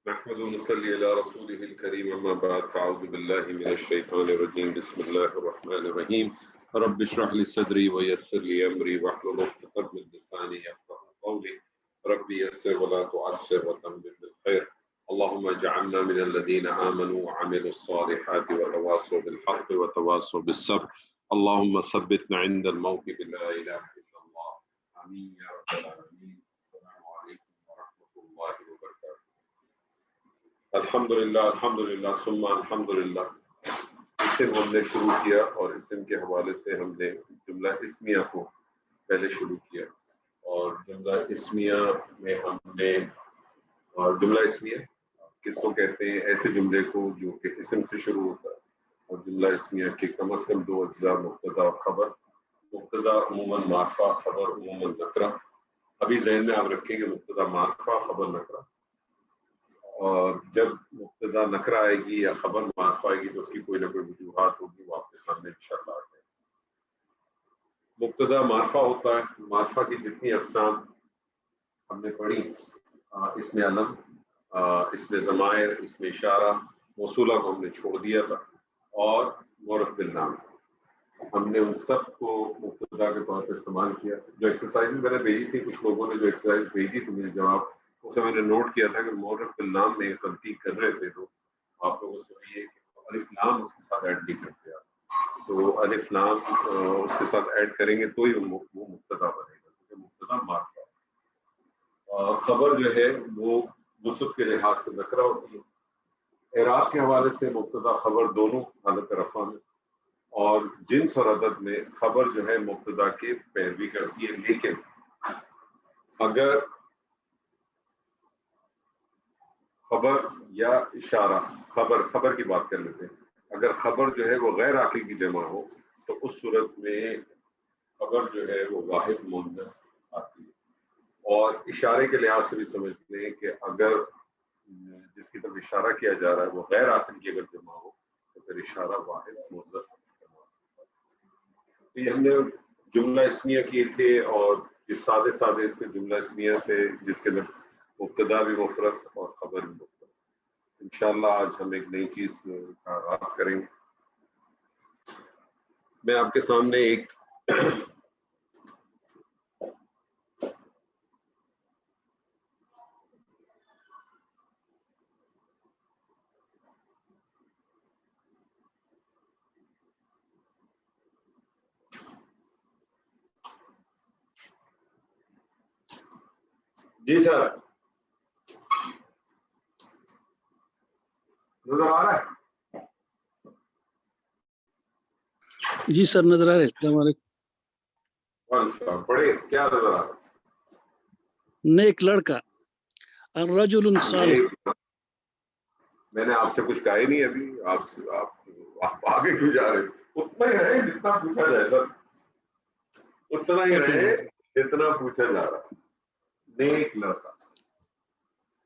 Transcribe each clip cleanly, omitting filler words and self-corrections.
نحمد ونصلي على رسوله الكريم أما بعد فأعوذ بالله من الشيطان الرجيم بسم الله الرحمن الرحيم رب اشرح لي صدري ويسر لي أمري واحلل عقدة من لساني يفقهوا قولي رب يسر ولا تعسر وتمم بالخير اللهم اجعلنا من الذين آمنوا وعملوا الصالحات وتواصوا بالحق وتواصوا بالصبر اللهم ثبتنا عند الموت بلا إله إلا الله آمين يا رب العالمين. السلام عليكم ورحمة الله وبركاته. الحمدللہ ثم الحمدللہ. اس دن ہم نے شروع کیا اور اس دن کے حوالے سے ہم نے جملہ اسمیہ کو پہلے شروع کیا اور جملہ اسمیہ میں ہم نے جملہ اسمیہ کس کو کہتے ہیں؟ ایسے جملے کو جو کہ اسم سے شروع ہوتا ہے اور جملہ اسمیہ کے کم از کم دو اجزاء مبتدا اور خبر. مبتدا عموماً معرفہ، خبر عموماً نکرہ. ابھی ذہن میں آپ رکھیں گے مبتدا معرفہ، خبر نکرہ، اور جب مبتدا نکرہ آئے گی یا خبر معرفہ آئے گی تو اس کی کوئی نہ کوئی وجوہات ہوگی، وہ آپ کے سامنے انشاءاللہ آ جائے. مبتدا معرفہ ہوتا ہے. معرفہ کی جتنی اقسام ہم نے پڑھی، اس میں علم، اس میں ضمائر، اس میں اشارہ، موصولہ کو ہم نے چھوڑ دیا تھا، اور معرف بالنام ہم نے ان سب کو مبتدا کے طور پہ استعمال کیا. جو ایکسرسائز میں نے بھیجی تھی، کچھ لوگوں نے جو ایکسرسائز بھیجی تھی میرے جواب، اسے میں نے نوٹ کیا تھا کہ معرف بالنام میں غلطی کر رہے تھے تو آپ لوگوں سے یہ کہ الف لام اس کے ساتھ ایڈ نہیں کرتے آپ. تو الف لام اس کے ساتھ ایڈ کریں گے تو ہی وہ مبتدا بنے گا، کیونکہ مبتدا معرفہ. خبر جو ہے وہ وصف کے لحاظ سے نکرہ ہوتی ہے. اعراب کے حوالے سے مبتدا خبر دونوں حالت رفع میں، اور جنس اور عدد میں خبر جو ہے مبتدا کے پیروی کرتی ہے. لیکن اگر خبر یا اشارہ، خبر کی بات کر لیتے ہیں، اگر خبر جو ہے وہ غیر عاقل کی جمع ہو تو اس صورت میں خبر جو ہے وہ واحد مؤنث آتی ہے. اور اشارے کے لحاظ سے بھی سمجھتے ہیں کہ اگر جس کی طرف اشارہ کیا جا رہا ہے وہ غیر عاقل کی اگر جمع ہو تو پھر اشارہ واحد مؤنث. یہ ہم نے جملہ اسمیہ کیے تھے، اور اس سادے سے جملہ اسمیہ تھے جس کے اندر مبتدا بھی مفرد اور خبر بھی مفرد. انشاءاللہ آج ہم ایک نئی چیز کا آغاز کریں گے. میں آپ کے سامنے ایک جی سر نظر آ رہا ہے؟ جی سر نظر آ رہا ہے. السلام علیکم. پڑھے کیا نظر آ رہا ہے؟ نیک لڑکا، الرجل صالح. میں نے آپ سے کچھ کہا ہی نہیں ابھی. آپ آگے کیوں جا رہے؟ اتنا ہی رہے جتنا پوچھا جائے سر، اتنا ہی رہے جتنا پوچھا جا رہا. نیک لڑکا،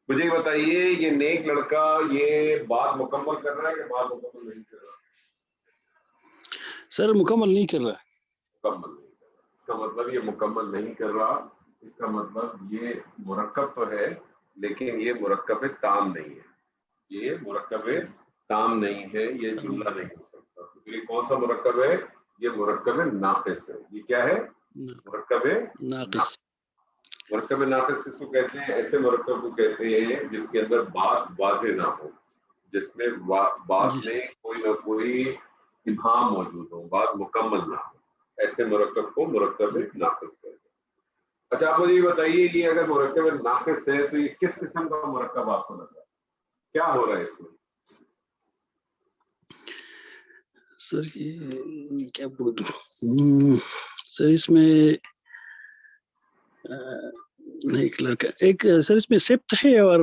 مجھے بتائیے یہ نیک لڑکا یہ بات مکمل کر رہا ہے کہ بات مکمل نہیں کر رہا؟ سر مکمل نہیں کر رہا. مکمل نہیں کر رہا. اس کا مطلب یہ مکمل نہیں کر رہا، اس کا مطلب یہ مرکب تو ہے لیکن یہ مرکب تام نہیں ہے. یہ مرکب تام نہیں ہے، یہ جملہ نہیں ہو سکتا. تو یہ کون سا مرکب ہے؟ یہ مرکب ناقص ہے. یہ کیا ہے؟ مرکب ناقص. مرکب ناقص کس کو کہتے ہیں؟ ایسے مرکب کو کہتے ہیں جس کے اندر بات واضح نہ ہو، جس میں بات میں کوئی نہ کوئی ابہام موجود ہو، بات مکمل نہ ہو. ایسے مرکب کو مرکب ناقص کہتے ہیں. اچھا آپ مجھے یہ بتائیے یہ اگر مرکب ناقص ہے تو یہ کس قسم کا مرکب آپ کو لگا؟ کیا ہو رہا ہے اس میں؟ سر یہ کیا بولوں سر، اس میں ایک لڑکا، ایک سر اس میں سبت ہے. اور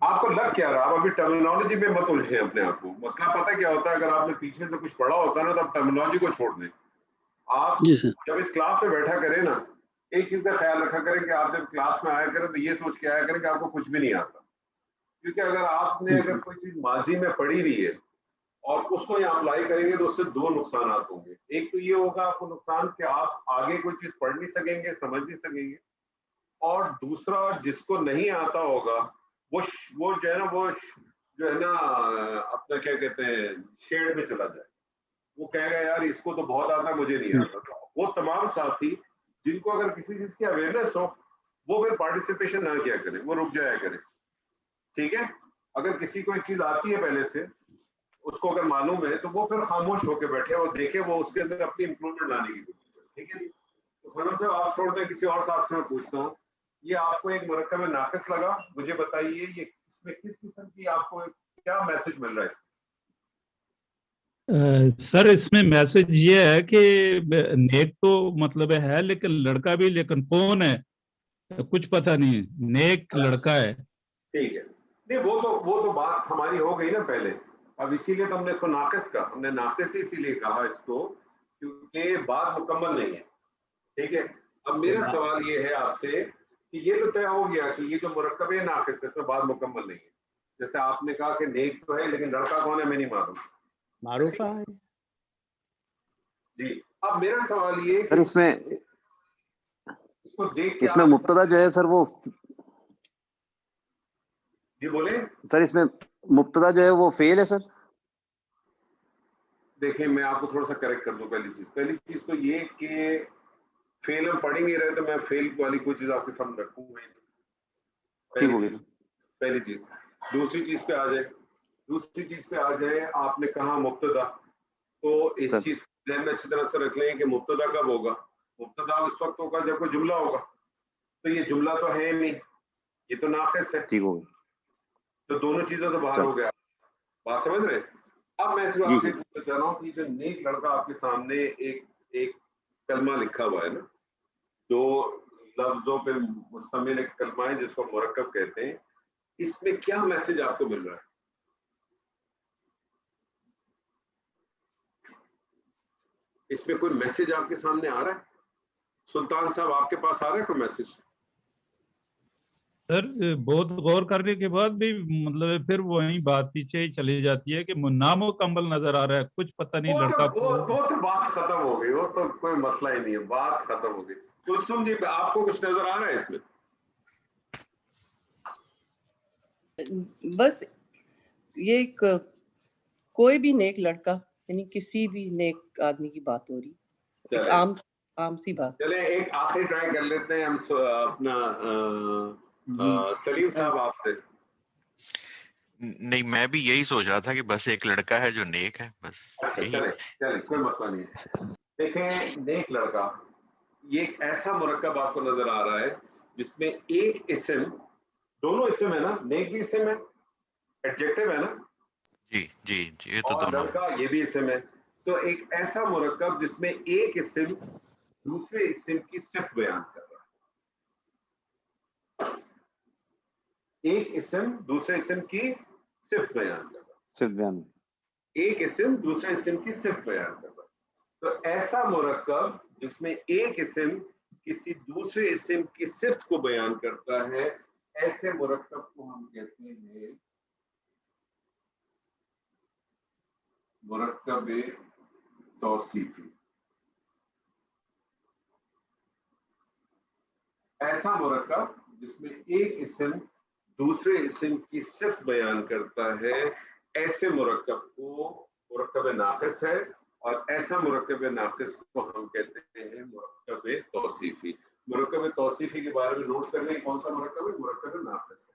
آپ کو لگ کیا رہا؟ آپ ابھی ٹرمینالوجی میں مت الجھیں اپنے آپ کو. مسئلہ پتہ کیا ہوتا ہے، اگر آپ نے پیچھے سے کچھ پڑھا ہوتا ہے نا تو آپ ٹرمینالوجی کو چھوڑ دیں. آپ جب اس کلاس میں بیٹھا کریں نا، ایک چیز کا خیال رکھا کریں کہ آپ جب کلاس میں آیا کریں تو یہ سوچ کے آیا کریں کہ آپ کو کچھ بھی نہیں آتا. کیونکہ اگر آپ نے کوئی چیز ماضی میں پڑھی ہوئی ہے اور اس کو یہاں اپلائی کریں گے تو اس سے دو نقصانات ہوں گے. ایک تو یہ ہوگا آپ کو نقصان کہ آپ آگے کوئی چیز پڑھ نہیں سکیں گے، سمجھ نہیں سکیں گے. اور دوسرا جس کو نہیں آتا ہوگا وہ جو ہے نا وہ جو ہے نا اپنا کیا کہتے ہیں شیڈ میں چلا جائے, وہ کہے گا یار اس کو تو بہت آتا مجھے نہیں آتا. وہ تمام ساتھی جن کو اگر کسی چیز کی اویئرنیس ہو وہ پھر پارٹیسپیشن نہ کیا کرے, وہ رک جایا کرے. ٹھیک ہے, اگر کسی کو ایک چیز آتی ہے پہلے سے, اس کو اگر معلوم ہے تو وہ پھر خاموش ہو کے بیٹھے اور دیکھے وہ اس کے اندر اپنی امپروومنٹ لانے کی کوشش کرے. ٹھیک ہے جی, تو خانم صاحب آپ چھوڑ دیں, کسی اور صاحب سے میں پوچھتا ہوں, یہ آپ کو ایک مرکب ناقص لگا, مجھے بتائیے یہ اس میں کس قسم کی آپ کو کیا میسج مل رہا ہے؟ سر اس میں میسج یہ ہے کہ نیک تو مطلب ہے لیکن لڑکا بھی, لیکن کون ہے کچھ پتہ نہیں, نیک لڑکا ہے. ٹھیک ہے, نہیں وہ تو بات ہماری ہو گئی نا پہلے, اب اسی لیے تو ہم نے اس کو ناقص کہا, ہم نے ناقص اسی لیے کہا اس کو کیونکہ بات مکمل نہیں ہے. ٹھیک ہے, اب میرا سوال یہ ہے آپ سے کہ یہ تو طے ہو گیا کہ یہ جو مرکب ہے ناقص ہے, اس میں بات مکمل نہیں ہے. جیسے آپ نے کہا کہ نیک تو ہے لیکن لڑکا کون ہے میں نہیں معلوم, معروفہ ہے جی. اب میرا سوال یہ سر اس میں کو دیکھ کے اس میں مبتدا جو ہے سر وہ, جی بولیں. سر اس میں مبتدا جو ہے وہ فعل ہے سر. دیکھیں میں آپ کو تھوڑا سا کریکٹ کر دوں. پہلی چیز تو یہ کہ فیل ہم پڑھ نہیں رہے تو میں فیل والی کوئی چیز آپ کے سامنے رکھوں گا. ٹھیک ہو گیا. پہلی چیز. دوسری چیز پہ آ جائے, آپ نے کہا مبتدا, تو اس چیز ذہن میں اچھی طرح سے رکھ لیں کہ مبتدا کب ہوگا. مبتدا اس وقت ہوگا جب کوئی جملہ ہوگا, تو یہ جملہ تو ہے نہیں, یہ تو ناقص ہے. ٹھیک ہو گیا. تو دونوں چیزوں سے باہر ہو گیا. بات سمجھ رہے؟ اب میں سے آپ سے پوچھنا چاہ رہا ہوں کہ جو نیک لڑکا آپ کے سامنے ایک کلمہ لکھا ہوا ہے نا, دو لفظوں پہ مشتمل ایک کلمہ ہے جس کو مرکب کہتے ہیں, اس میں کیا میسج آپ کو مل رہا ہے؟ اس میں کوئی میسج آپ کے سامنے آ رہا ہے؟ سلطان صاحب آپ کے پاس آ رہا ہے کوئی میسج؟ سر بہت غور کرنے کے بعد بھی مطلب پھر وہی بات پیچھے ہی چلی جاتی ہے کہ نامکمل نظر آ رہا ہے, کچھ پتہ نہیں لڑکا وہ تو بات ختم ہو گئی, وہ تو کوئی مسئلہ ہی نہیں ہے, بات ختم ہو گئی. کلثوم جی آپ کو کچھ نظر آ رہا ہے اس میں؟ بس یہ ایک کوئی بھی نیک لڑکا یعنی کسی بھی نیک آدمی کی بات ہو رہی, ایک عام سی بات. چلیں ایک آخری ٹرائی کر لیتے ہیں ہم اپنا سلیم صاحب آپ سے. نہیں میں بھی یہی سوچ رہا تھا کہ بس ایک لڑکا ہے جو نیک ہے, بس چلیں کوئی مسئلہ نہیں ہے. دیکھیں نیک لڑکا یہ ایک ایسا مرکب آپ کو نظر آ رہا ہے جس میں ایک اسم, دونوں اسم ہے نا, نیک بھی اسم ہے, ایڈجیکٹو ہے نا, جی جی جی, یہ تو اور دونوں لڑکا یہ بھی اسم ہے. تو ایک ایسا مرکب جس میں ایک اسم دوسرے اسم کی صفت بیان کر رہا ہے, ایک اسم دوسرے اسم کی صفت بیان کر رہا ہے, صرف بیان, ایک اسم دوسرے اسم کی صفت بیان کر رہا ہے. تو ایسا مرکب جس میں ایک اسم کسی دوسرے اسم کی صفت کو بیان کرتا ہے, ایسے مرکب کو ہم کہتے ہیں مرکب توصیفی. ایسا مرکب جس میں ایک اسم دوسرے اسم کی صفت بیان کرتا ہے, ایسے مرکب کو مرکب ناقص ہے, اور ایسا مرکب ناقص کو ہم کہتے ہیں مرکب توصیفی. مرکب توصیفی کے بارے میں نوٹ کر لیں کون سا مرکب ہے, مرکب ناقص ہے.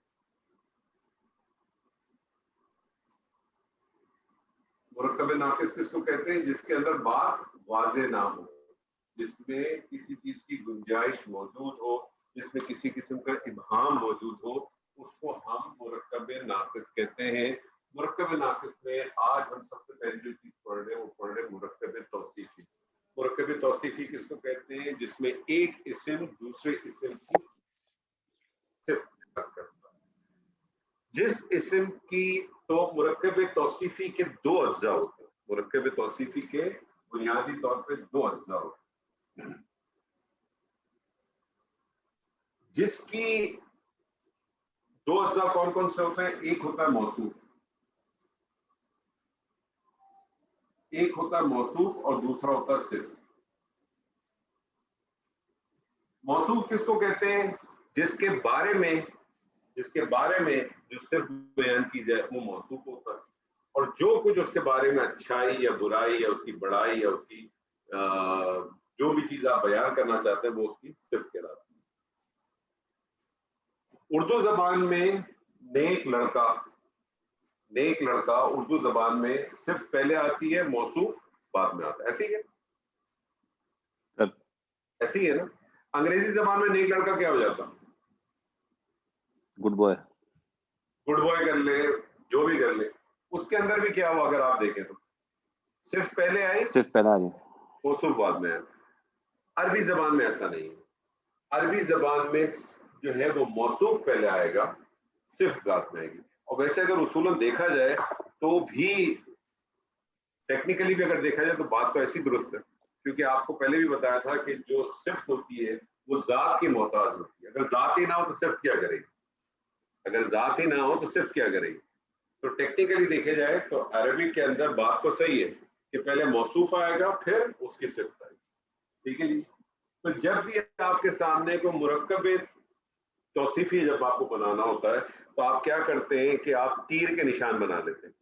مرکب ناقص کس کو کہتے ہیں؟ جس کے اندر بات واضح نہ ہو, جس میں کسی چیز کی گنجائش موجود ہو, جس میں کسی قسم کا ابہام موجود ہو, اس کو ہم مرکب ناقص کہتے ہیں. مرکب ناقص میں آج ہم سب سے پہلی جو چیز پڑھ رہے ہیں وہ پڑھ رہے ہیں مرکب توصیفی. مرکب توصیفی کس کو کہتے ہیں؟ جس میں ایک اسم دوسرے اسم کی صفت کرتا ہے. جس اسم کی, تو مرکب توصیفی کے دو اجزاء ہوتے ہیں. مرکب توصیفی کے بنیادی طور پہ دو اجزاء ہوتے ہیں, جس کی دو اجزاء کون کون سے ہوتے ہیں؟ ایک ہوتا ہے موصوف, ایک ہوتا ہے موصوف اور دوسرا ہوتا ہے صفت. موصوف کس کو کہتے ہیں؟ جس کے بارے میں جو صرف بیان کی جائے وہ موصوف ہوتا ہے، اور جو کچھ اس کے بارے میں اچھائی یا برائی یا اس کی بڑائی یا اس کی جو بھی چیز آپ بیان کرنا چاہتے ہیں وہ اس کی صفت کہلاتی ہے۔ اردو زبان میں نیک لڑکا اردو زبان میں صرف پہلے آتی ہے، موصوف بعد میں آتا ہے، ایسے ہی ہے، ایسے ہی ہے نا؟ انگریزی زبان میں نیک لڑکا کیا ہو جاتا؟ گڈ بوائے کر لے، جو بھی کر لے، اس کے اندر بھی کیا ہوا اگر آپ دیکھیں تو صرف پہلے آئی، صرف پہلا آ جائے۔ موصوف بعد میں آیا۔ عربی زبان میں ایسا نہیں ہے، عربی زبان میں جو ہے وہ موصوف پہلے آئے گا، صرف بعد میں آئے گی۔ اور ویسے اگر اصولاً دیکھا جائے تو بھی ٹیکنیکلی بھی اگر دیکھا جائے تو بات تو ایسی درست ہے، کیونکہ آپ کو پہلے بھی بتایا تھا کہ جو صفت ہوتی ہے وہ ذات کی محتاج ہوتی ہے۔ اگر ذات ہی نہ ہو تو صفت کیا کرے گی؟ اگر ذات ہی نہ ہو تو صفت کیا کرے گی؟ تو ٹیکنیکلی دیکھے جائے تو عربک کے اندر بات تو صحیح ہے کہ پہلے موصوف آئے گا پھر اس کی صفت آئے گی، ٹھیک ہے جی؟ تو جب بھی آپ کے سامنے کو مرکب توصیفی جب آپ کو بنانا ہوتا ہے تو آپ کیا کرتے ہیں کہ آپ تیر کے نشان بنا لیتے ہیں۔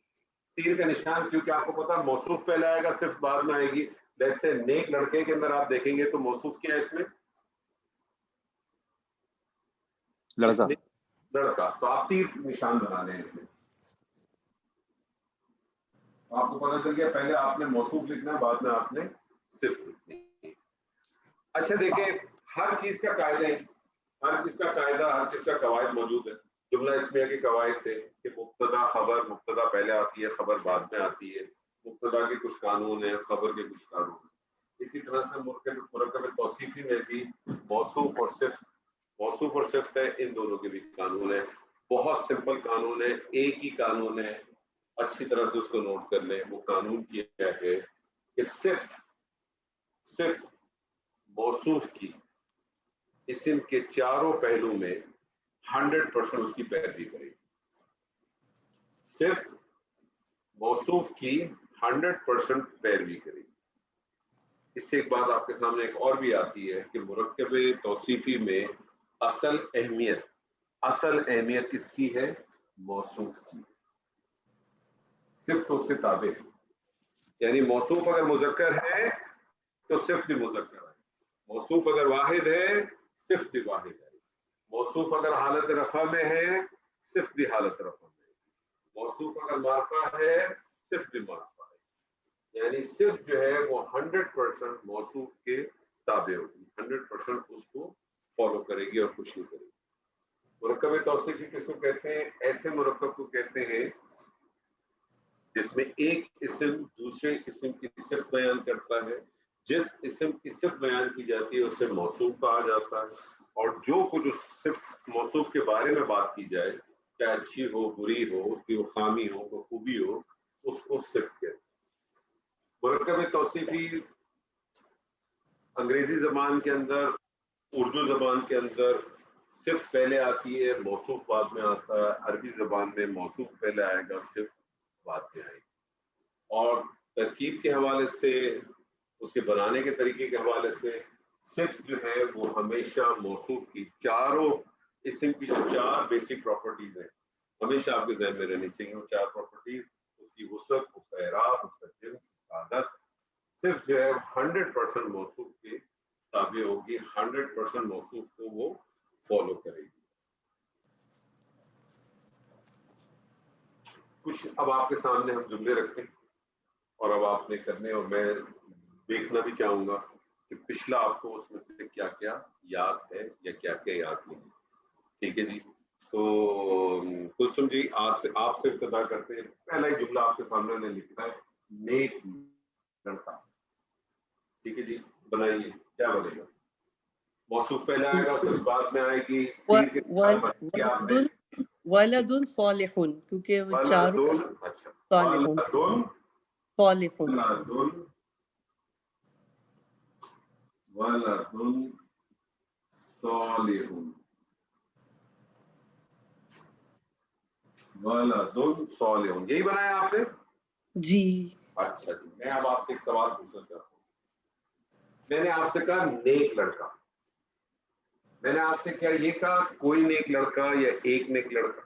تیر کا نشان کیونکہ آپ کو پتا موصوف پہلے آئے گا، صرف بعد میں آئے گی۔ جیسے نیک لڑکے کے اندر آپ دیکھیں گے تو موصوف کیا ہے اس میں؟ لڑکا، تو آپ تیر نشان بنا لیں اسے، آپ کو پتا چل گیا پہلے آپ نے موصوف لکھنا، بعد میں آپ نے صرف لکھنی۔ اچھا دیکھیں، ہر چیز کا قاعدہ ہے، ہر چیز کا قواعد موجود ہے۔ جملہ اسمیہ کے قواعد تھے کہ مبتدا خبر، مبتدا پہلے آتی ہے، خبر بعد میں آتی ہے، مبتدا کے کچھ قانون ہیں، خبر کے کچھ قانون ہیں۔ اسی طرح سے مرکب توصیفی میں بھی موصوف اور صفت ہے، ان دونوں کے بھی قانون ہیں۔ بہت سمپل قانون ہے، ایک ہی قانون ہے، اچھی طرح سے اس کو نوٹ کر لیں۔ وہ قانون کیا ہے کہ صفت موصوف کی اسم کے چاروں پہلو میں 100% اس کی پیروی کرے گی۔ صرف موصوف کی 100% پیروی کرے گی۔ اس سے ایک بات آپ کے سامنے ایک اور بھی آتی ہے کہ مرکب توصیفی میں اصل اہمیت کس کی ہے؟ موصوف کی۔ صرف تو اس کے تابع، یعنی موصوف اگر مذکر ہے تو صرف بھی مذکر ہے، موصوف اگر واحد ہے صرف بھی واحد ہے، موصوف اگر حالت رفع میں ہے صرف بھی حالت رفع میں ہے، موصوف اگر معرفہ ہے صرف بھی معرفہ ہے۔ یعنی صرف جو ہے وہ 100% موصوف کے تابع ہوگی، 100% اس کو فالو کرے گی اور کچھ نہیں کرے گی۔ مرکب توصیفی کس کو کہتے ہیں؟ ایسے مرکب کو کہتے ہیں جس میں ایک اسم دوسرے اسم کی صفت بیان کرتا ہے، جس اسم کی صفت بیان کی جاتی ہے اسے موصوف کہا جاتا ہے، اور جو کچھ اس صفت موصوف کے بارے میں بات کی جائے، چاہے اچھی ہو بری ہو، اس کی وہ خامی ہو کوئی خوبی ہو، اس کو صفت کہتے ہیں۔ مرکب توصیفی انگریزی زبان کے اندر، اردو زبان کے اندر صفت پہلے آتی ہے، موصوف بعد میں آتا ہے۔ عربی زبان میں موصوف پہلے آئے گا، صفت بعد میں آئے گی۔ اور ترکیب کے حوالے سے، اس کے بنانے کے طریقے کے حوالے سے صفت جو ہے وہ ہمیشہ موصوف کی چاروں اسم کی جو 4 بیسک پراپرٹیز ہیں ہمیشہ آپ کے ذہن میں رہنی چاہیے۔ وہ 4 پراپرٹیز، اس کی وسعت، اس کا اعراب، اس کا جنس، اس کا عدد، صرف جو ہے 100% موصوف کے تابع ہوگی، 100% موصوف کو وہ فالو کرے گی۔ کچھ اب آپ کے سامنے ہم جملے رکھیں اور اب آپ نے کرنے، اور میں دیکھنا بھی چاہوں گا کہ پچھلا آپ کو اس میں سے کیا کیا یاد ہے یا کیا کیا یاد نہیں۔ ٹھیک ہے جی، تو کلثوم جی آپ سے ابتدا کرتے ہیں۔ پہلا ہی جملہ آپ کے سامنے نے لکھا ہے، نیک لڑکا۔ ٹھیک ہے جی، بنائیے، کیا بنے گا؟ موصوف پہلے آئے گا، صرف بعد میں آئے گی۔ ولد صالح، کیونکہ وہ چاروں صالحون صالحون یہی بنایا آپ نے؟ جی۔ اچھا جی، میں اب آپ سے ایک سوال پوچھنا چاہتا ہوں۔ میں نے آپ سے کہا نیک لڑکا، میں نے آپ سے کیا یہ کہا کوئی نیک لڑکا یا ایک نیک لڑکا؟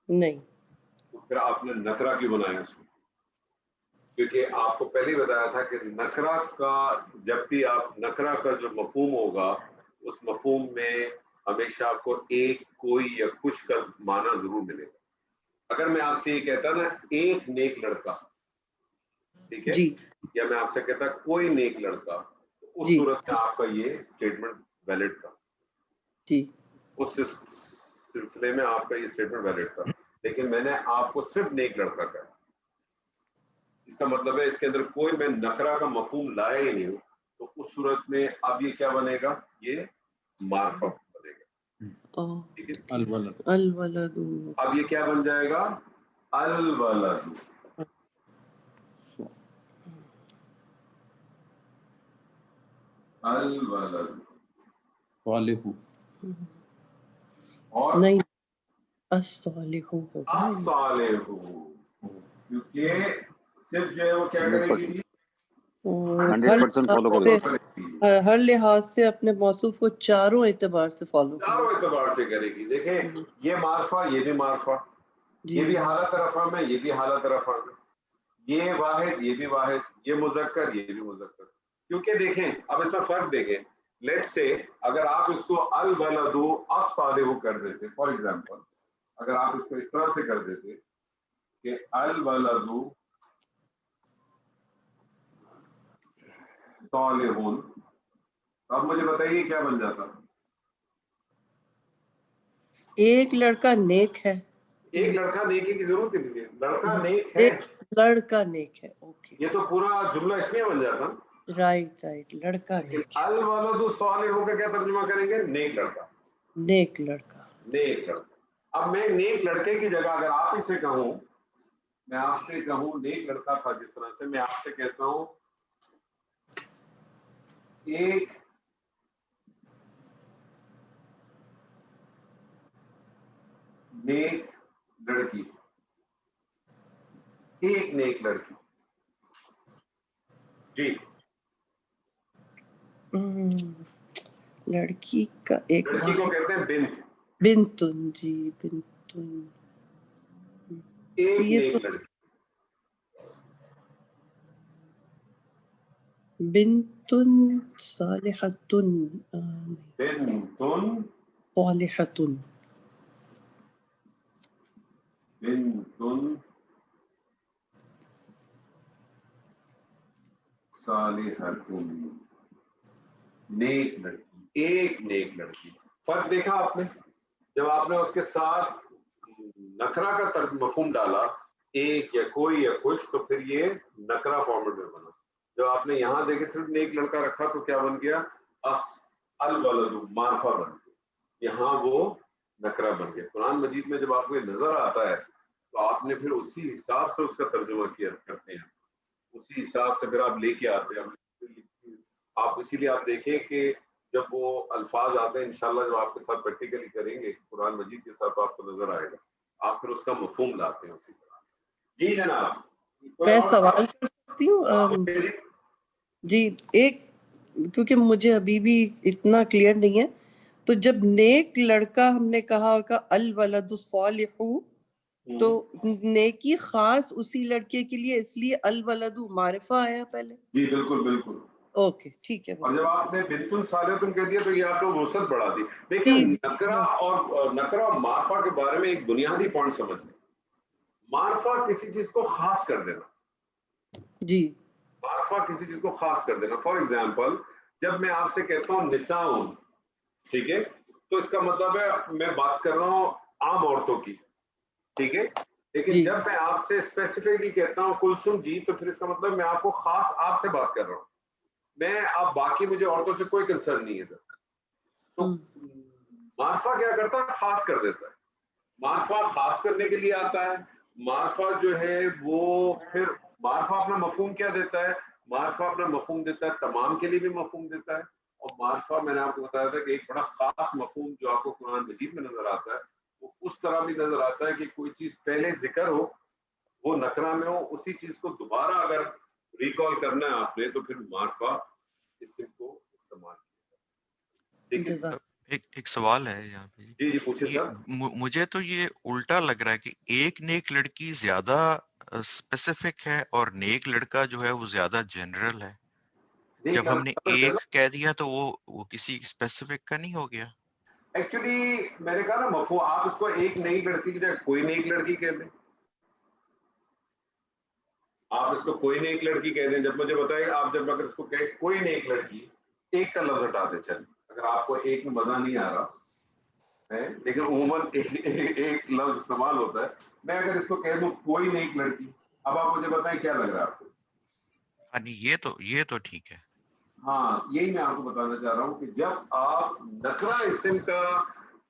نہیں. تو پھر آپ نے نکرا کیوں بنایا اس کو؟ کیونکہ آپ کو پہلے ہی بتایا تھا کہ نکرا کا جب بھی آپ نکرا کا جو مفہوم ہوگا اس مفہوم میں ہمیشہ آپ کو ایک کوئی یا کچھ کا معنی ضرور ملے گا. اگر میں آپ سے یہ کہتا نا ایک نیک لڑکا، ٹھیک ہے، جی یا میں آپ سے کہتا کوئی نیک لڑکا، تو اس جی صورت میں آپ کا یہ اسٹیٹمنٹ ویلڈ تھا، جی اس سلسلے میں آپ کا یہ اسٹیٹمنٹ ویلڈ تھا. لیکن میں نے آپ کو صرف نیک لڑکا کہا، اس کا مطلب ہے اس کے اندر کوئی میں نکرا کا مفہوم لایا ہی نہیں ہوں، تو اس صورت میں اب یہ کیا بنے گا؟ یہ معرفہ بنے گا. ٹھیک ہے، الولد. اب یہ کیا بن جائے گا؟ الولد. الولد صالح. اور نہیں، الصالح ہوگا. الصالح، کیونکہ صرف جو ہے وہ کیا کرے گی؟ 100% فالو کرے گی. ہر لحاظ سے اپنے موصوف کو چاروں اعتبار سے فالو چاروں اعتبار سے کرے گی. دیکھیں یہ معرفہ، یہ بھی معرفہ، یہ بھی حالت رفع میں، یہ بھی حالت رفع میں، یہ واحد، یہ بھی واحد، یہ مذکر، یہ بھی مذکر. کیونکہ دیکھیں اب اس میں فرق دیکھیں. لیٹس سے اگر آپ اس کو الولد الصالح کر دیتے، فار ایگزامپل اگر آپ اس کو اس طرح سے کر دیتے کہ الولد صالح، اب مجھے بتائیے کیا بن جاتا؟ ایک لڑکا نیک ہے. ایک لڑکا نیکی کی ضرورت ہی نہیں ہے، لڑکا نیک ہے، ایک لڑکا نیک ہے. اوکے، یہ تو پورا جملہ اس میں بن جاتا. رائٹ، لڑکا لیکن نیک ہے. الولد صالح کا کیا ترجمہ کریں گے؟ نیک لڑکا. نیک لڑکا. نیک لڑکا. اب میں نیک لڑکے کی جگہ اگر آپ اسے کہوں، میں آپ سے کہوں نیک لڑکا تھا، جس طرح سے میں آپ سے کہتا ہوں ایک نیک لڑکی، ایک نیک لڑکی. جی لڑکی کا ایک لڑکی کو کہتے ہیں بنت. بنتن. جی بنتن. ایک یہ نیک لڑکی. بنتن صالحتن. بنتن صالحتن. بنتن صالحتن، نیک لڑکی، ایک نیک لڑکی. فرق دیکھا آپ نے؟ جب آپ نے اس کے ساتھ نکرا کا مفہوم ڈالا، ایک یا کوئی یا کچھ، تو پھر یہ نکرا فارمیٹ میں بنا. جب آپ نے یہاں دیکھے صرف نیک لڑکا رکھا تو کیا بن گیا؟ الولد، معرفہ بن گیا. یہاں وہ نکرا بن گیا. قرآن مجید میں جب آپ کو یہ نظر آتا ہے تو آپ نے پھر اسی حساب سے اس کا ترجمہ کیا کرتے ہیں، اسی حساب سے پھر آپ لے کے آتے ہیں. آپ اسی لیے آپ دیکھیں کہ جب وہ الفاظ آتے ہیں انشاءاللہ جب آپ کے ساتھ پریکٹیکلی کریں گے قرآن مجید کے ساتھ آپ کو نظر آئے گا، آپ پھر اس کا مفہوم لاتے ہیں اسی طرح. جی جناب، میں سوال کر سکتی ہوں؟ جی ایک، کیونکہ مجھے ابھی بھی اتنا کلیئر نہیں ہے. تو جب نیک لڑکا ہم نے کہا ہوگا الولد الصالح، تو نیکی خاص اسی لڑکے کے لیے، اس لیے الولد معرفہ آیا پہلے. جی بالکل بالکل. اوکے ٹھیک ہے. اور جب آپ نے بنتن صالحتن کہہ دیا تو یہ آپ نے وسعت بڑھا دی. دیکھیں نکرا اور معرفہ کے بارے میں ایک بنیادی پوائنٹ سمجھ لیں. معرفہ کسی چیز کو خاص کر دینا. جی معرفہ کسی چیز کو خاص کر دینا. فار ایگزامپل جب میں آپ سے کہتا ہوں نساء، ٹھیک ہے، تو اس کا مطلب ہے میں بات کر رہا ہوں عام عورتوں کی، ٹھیک ہے. لیکن جب میں آپ سے اسپیسیفکلی کہتا ہوں کلثوم جی، تو پھر اس کا مطلب میں آپ کو خاص آپ سے بات کر رہا ہوں. میں اب باقی مجھے عورتوں سے کوئی کنسرن نہیں ہے. تو معرفہ کیا کرتا ہے؟ خاص کر دیتا ہے. معرفہ خاص کرنے کے لیے آتا ہے. معرفہ جو ہے وہ پھر معرفہ اپنا مفہوم کیا دیتا ہے؟ معرفہ اپنا مفہوم دیتا ہے، تمام کے لیے بھی مفہوم دیتا ہے. اور معرفہ میں نے آپ کو بتایا تھا کہ ایک بڑا خاص مفہوم جو آپ کو قرآن مجید میں نظر آتا ہے وہ اس طرح بھی نظر آتا ہے کہ کوئی چیز پہلے ذکر ہو، وہ نکرا میں ہو، اسی چیز کو دوبارہ اگر ریکال کرنا ہے آپ نے تو پھر معرفہ اسم کو استعمال کیا. ایک سوال ہے یہاں پہ جی جی پوچھیے یہ سر. مجھے تو یہ الٹا لگ رہا ہے کہ ایک نیک لڑکی زیادہ اسپیسیفک ہے اور نیک لڑکا جو ہے وہ زیادہ جنرل ہے. جب ہم نے ایک کہہ دیا تو وہ کسی اسپیسیفک کا نہیں ہو گیا. ایکچولی میں نے کہا نا مفہوم, آپ اس کو ایک نئی لڑکی کی جگہ کوئی نیک لڑکی کہہ دیں, آپ اس کو کوئی نیک لڑکی کہہ دیں. جب مجھے بتائیں آپ جب اگر اس کو کہیں کوئی نیک لڑکی, ایک کا لفظ ہٹا دیں, چل اگر آپ کو ایک میں مزہ نہیں آ رہا ہے لیکن عموماً ایک لفظ استعمال ہوتا ہے, میں اگر اس کو کہہ دوں کوئی نیک لڑکی, اب آپ مجھے بتائیں کیا لگ رہا ہے آپ کو؟ یہ تو ٹھیک ہے. ہاں یہی میں آپ کو بتانا چاہ رہا ہوں کہ جب آپ نکرہ اسم کا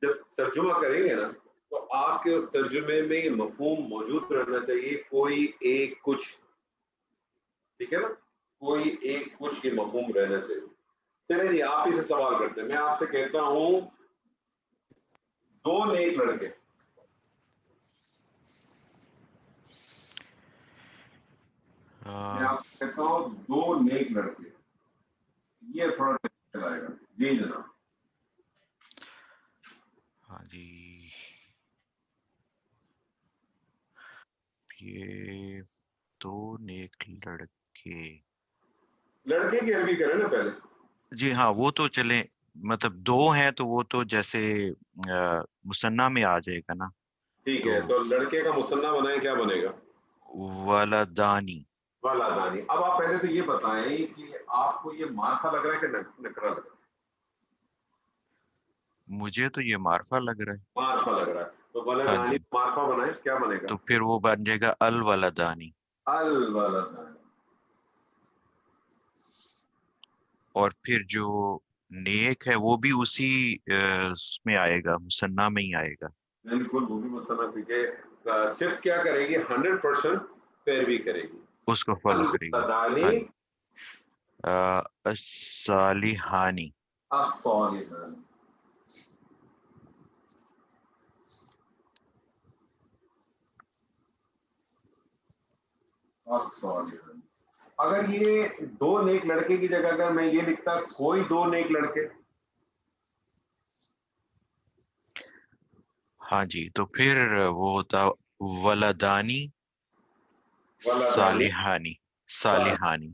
جب ترجمہ کریں گے نا تو آپ کے اس ترجمے میں یہ مفہوم موجود رہنا چاہیے, کوئی ایک کچھ, ٹھیک ہے نا, کوئی ایک کچھ یہ مفہوم رہنا چاہیے. چلیں جی آپ ہی سے سوال کرتے ہیں, میں آپ سے کہتا ہوں دو نیک لڑکے, میں آپ سے کہتا ہوں دو نیک لڑکے, یہ تھوڑا چلائے گا. جی جناب. ہاں جی, یہ دو نیک لڑکے, لڑکے کی عربی کریں نا پہلے. جی ہاں وہ تو چلیں, مطلب دو ہیں تو وہ تو جیسے مثنیٰ میں آ جائے گا نا. ٹھیک ہے, تو لڑکے کا مثنیٰ بنائیں, کیا بنے گا؟ ولدانی. ولدانی. اب آپ پہلے تو یہ بتائیں کہ آپ کو یہ معرفہ لگ رہا ہے کہ نکرہ لگ رہا ہے؟ مجھے تو یہ معرفہ لگ رہا ہے. معرفہ لگ رہا ہے, تو ہاں ولدانی جی, معرفہ بنائیں, کیا بنے گا؟ تو پھر وہ بن جائے گا الولدانی. الولدانی. اور پھر جو نیک ہے وہ بھی اسی اس میں آئے گا, مثنیٰ میں ہی آئے گا. بالکل, وہ بھی مثلا کیونکہ صرف کیا کرے گی, 100% پیروی کرے گی, اس کو فالو کرے گی. ہاں الولدانی جی, الصالحانی. الصالحان. الصالحان. اگر یہ دو نیک لڑکے کی جگہ اگر میں یہ لکھتا کوئی دو نیک لڑکے, ہاں جی, تو پھر وہ ہوتا ولدانی ولدانی صالحانی. صالح, صالحانی.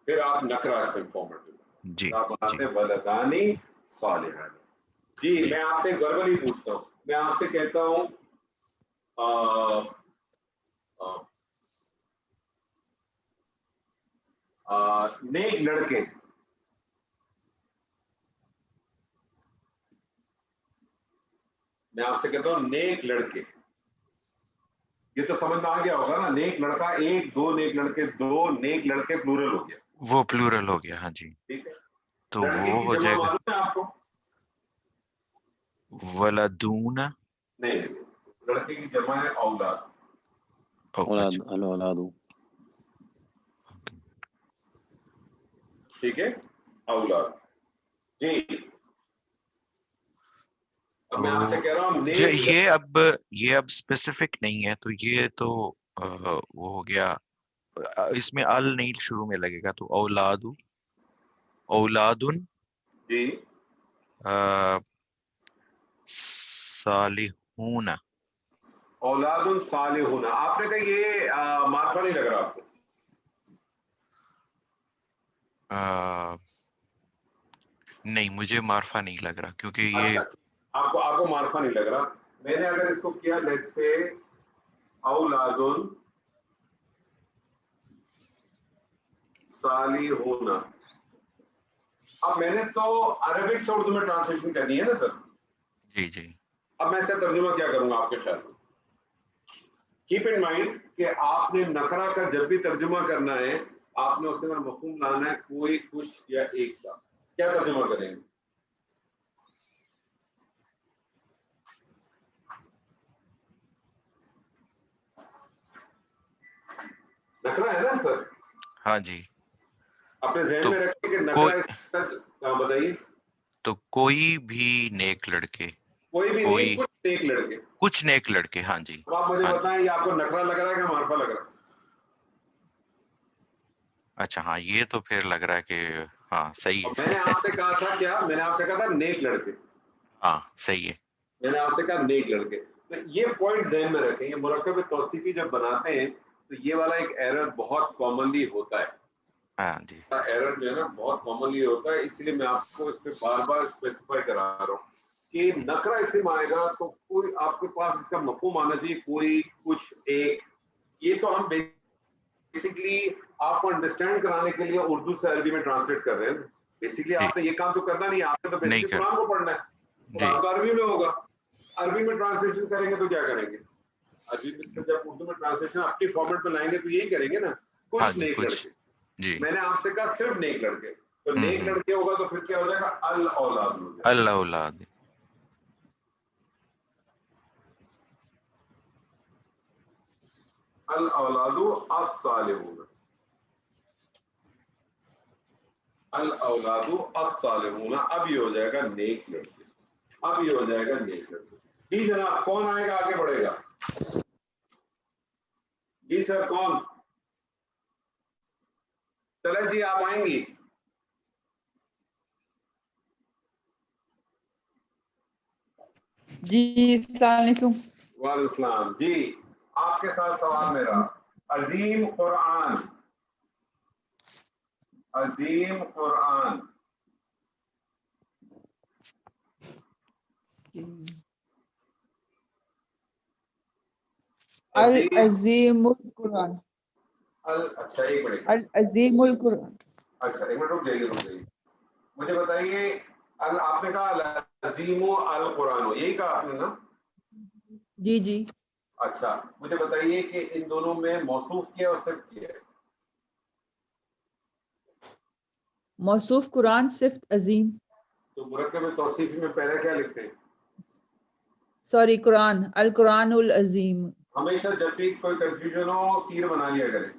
پھر آپ نکرہ اسم فارمیٹ میں جی آپ جی بناتے ہیں ولدانی صالحانی. جی جی. میں آپ سے گڑبڑ ہی پوچھتا ہوں, میں آپ سے کہتا ہوں نیک لڑکے, میں آپ سے کہتا ہوں نیک لڑکے, یہ تو سمجھ میں آ گیا ہوگا نا, نیک لڑکا ایک, دو نیک لڑکے دو, نیک لڑکے پلورل ہو گیا. وہ پلورل ہو گیا. ہاں جی, ٹھیک ہے, تو لڑکے وہ کی ہو جمع جائے گا معلوم ہے آپ کو؟ ولدون. نہیں, لڑکے کی جمع ہے اولاد. اولاد, اچھا, الاولاد. ٹھیک ہے, اولاد. جی اب میں آپ سے کہہ رہا ہوں نیک, یہ اب اسپیسیفک نہیں ہے, تو یہ تو وہ ہو گیا, اس میں ال نہیں شروع میں لگے گا, تو اولاد, اولادن جی صالحون. اولاد صالحون. آپ نے کہا یہ معرفہ نہیں لگ رہا آپ کو؟ نہیں, مجھے معرفہ نہیں لگ رہا, کیونکہ یہ اچھا, آپ کو معرفہ نہیں لگ رہا. میں نے اگر اس کو کیا لیٹ سے اولاد صالحون, اب میں نے تو عربک سے اردو میں ٹرانسلیشن کرنی ہے نا سر. جی جی. اب میں اس کا ترجمہ کیا کروں گا آپ کے خیال میں؟ کیپ ان مائنڈ کہ آپ نے نکرہ کا جب بھی ترجمہ کرنا ہے آپ نے اس کے بعد مفہوم لانا ہے کوئی, کچھ یا ایک کا. کیا ترجمہ کریں گے؟ نکرہ ہے نا سر؟ ہاں جی, اپنے ذہن تو میں رکھیں کہ کوئی نکرہ بتائیے. تو کوئی بھی نیک لڑکے, کوئی بھی نہیں, کوئی کچھ نیک لڑکے. کچھ نیک لڑکے. ہاں جی, اب آپ مجھے ہاں جی. بتائیں یہ آپ کو نکرہ لگ رہا ہے کہ معرفہ لگ رہا ہے؟ اچھا ہاں, یہ تو پھر لگ رہا ہے کہ ہاں صحیح اور میں ہے. نے آپ سے کہا تھا کیا, میں نے آپ سے کہا تھا نیک لڑکے. ہاں صحیح ہے. میں نے آپ سے کہا نیک لڑکے. تو یہ پوائنٹ ذہن میں رکھیں. یہ مرکب توصیفی جب بناتے ہیں تو یہ والا ایک ایرر بہت کامنلی ہوتا ہے. ہاں جی ایرر جو ہے نا بہت کامنلی ہوتا ہے. اس لیے میں آپ کو اس پہ بار بار اسپیسیفائی کرا رہا ہوں کہ نکرہ اسم آئے گا تو کوئی آپ کے پاس اس کا مفہوم آنا چاہیے, کوئی, کچھ, ایک. یہ تو ہم بیسکلی آپ کو انڈرسٹینڈ کرانے کے لیے اردو سے عربی میں ٹرانسلیٹ کر رہے ہیں. بیسکلی آپ نے یہ کام تو کرنا نہیں, آپ نے تو نہیں بیسکلی کرنا. قرآن کو پڑھنا ہے. قرآن تو عربی میں ہوگا, عربی میں ٹرانسلیشن کریں گے تو کیا کریں گے؟ عربی میں سے جب اردو میں ٹرانسلیشن اپنی فارمیٹ میں لائیں گے تو یہی کریں گے نا, ہاں کچھ جی نیک کچھ. لڑکے. جی میں نے آپ سے کہا صرف نیک لڑکے, تو نیک لڑکے ہوگا تو پھر کیا ہو جائے گا؟ الاولاد ہو جائے گا. اللہ اولاد. الاولاد الصالحون, الاولاد الصالحون. اب یہ ہو جائے گا نیک لڑکے, اب یہ ہو جائے گا نیک لڑکے. جی جناب, کون آئے گا آگے بڑھے گا؟ جی سر کون؟ چلے جی آپ آئیں گی. جی السلام علیکم. وعلیکم السلام. جی آپ کے ساتھ سوال میرا. عظیم قرآن, عظیم قرآن. العظیم القرآن. اچھا ایک منٹ, العظیم القرآن. اچھا ایک منٹ رک جائیے. مجھے بتائیے, آپ نے کہا العظیم القرآن, یہی کہا آپ نے نا؟ جی جی. اچھا مجھے بتائیے کہ ان دونوں میں موصوف کیا اور صفت کیا ہے؟ موصوف قرآن, صفت عظیم. تو مرکب توصیفی میں پہلے کیا لکھتے ہیں؟ سوری, قرآن, القرآن العظیم. ہمیشہ جب بھی کوئی کنفیوژن ہو تیر بنا لیا کریں,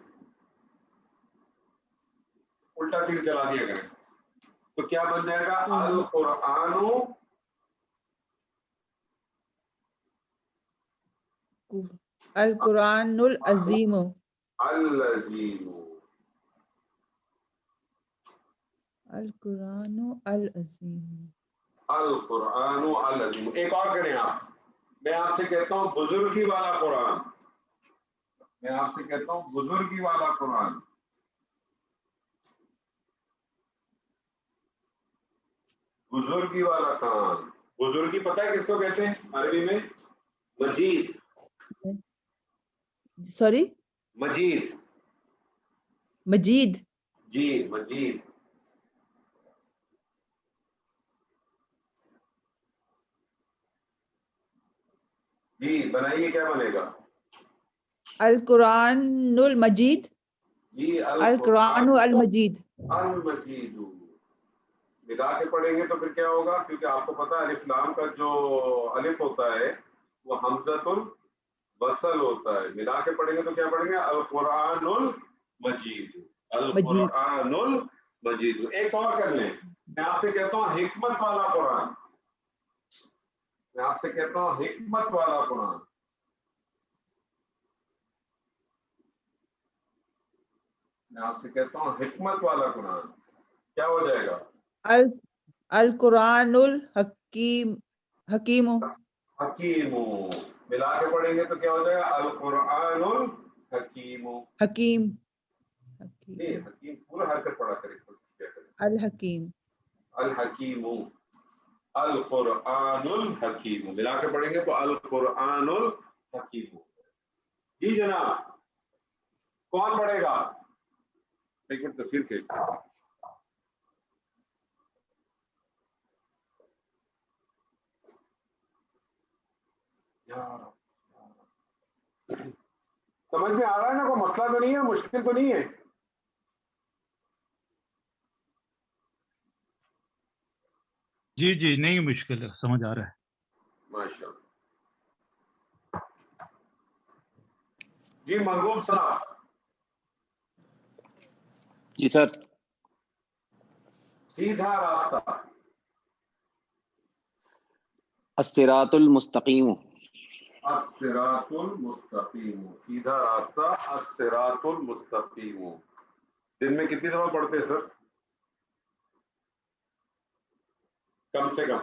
الٹا تیر چلا دیا کریں. تو کیا بن جائے گا؟ القرآن القرآن العظیم. العظیم. القرآن العظیم. القرآن العظیم. ایک اور کریں آپ. میں آپ سے کہتا ہوں بزرگی والا قرآن, میں آپ سے کہتا ہوں بزرگی والا قرآن. بزرگی والا قرآن. بزرگی پتہ ہے کس کو کہتے ہیں عربی میں؟ مجید. سوری, مجید. مجید. جی مجید. جی بنائیے, کیا بنے گا؟ القرآن المجید. جی القرآن المجید. المجید. ملا کے پڑھیں گے تو پھر کیا ہوگا؟ کیونکہ آپ کو پتا ہے الف لام کا جو الف ہوتا ہے وہ حمزۃ الوصل ہوتا ہے. ملا کے پڑھیں گے تو کیا پڑھیں گے؟ القرآن المجید. القرآن المجید. ایک اور کر لیں. میں آپ سے کہتا ہوں حکمت والا قرآن, میں آپ سے کہتا ہوں حکمت والا قرآن. میں آپ سے کہتا ہوں حکمت والا قرآن. کیا ہو جائے گا؟ القرآن الحکیم. حکیم. حکیم. ملا کے پڑھیں گے تو کیا ہو جائے گا؟ القرآن الحکیم. حکیم. نہیں, حکیم پورا حرکت پڑھا کرے. الحکیم. الحکیم. القرآن الحکیم. ملا کے پڑھیں گے تو القرآن الحکیم. جی جناب, کون پڑھے گا؟ ایک منٹ تصویر کھینچ. سمجھ میں آ رہا ہے نا؟ کوئی مسئلہ تو نہیں ہے, مشکل تو نہیں ہے؟ جی جی نہیں مشکل ہے, سمجھ آ رہا ہے. ماشاء اللہ. جی محبوب صاحب. جی سر. سیدھا راستہ. الصراط المستقیم. الصراط المستقیم. سیدھا راستہ. الصراط المستقیم. دن میں کتنی دفعہ پڑھتے ہیں سر؟ کم سے کم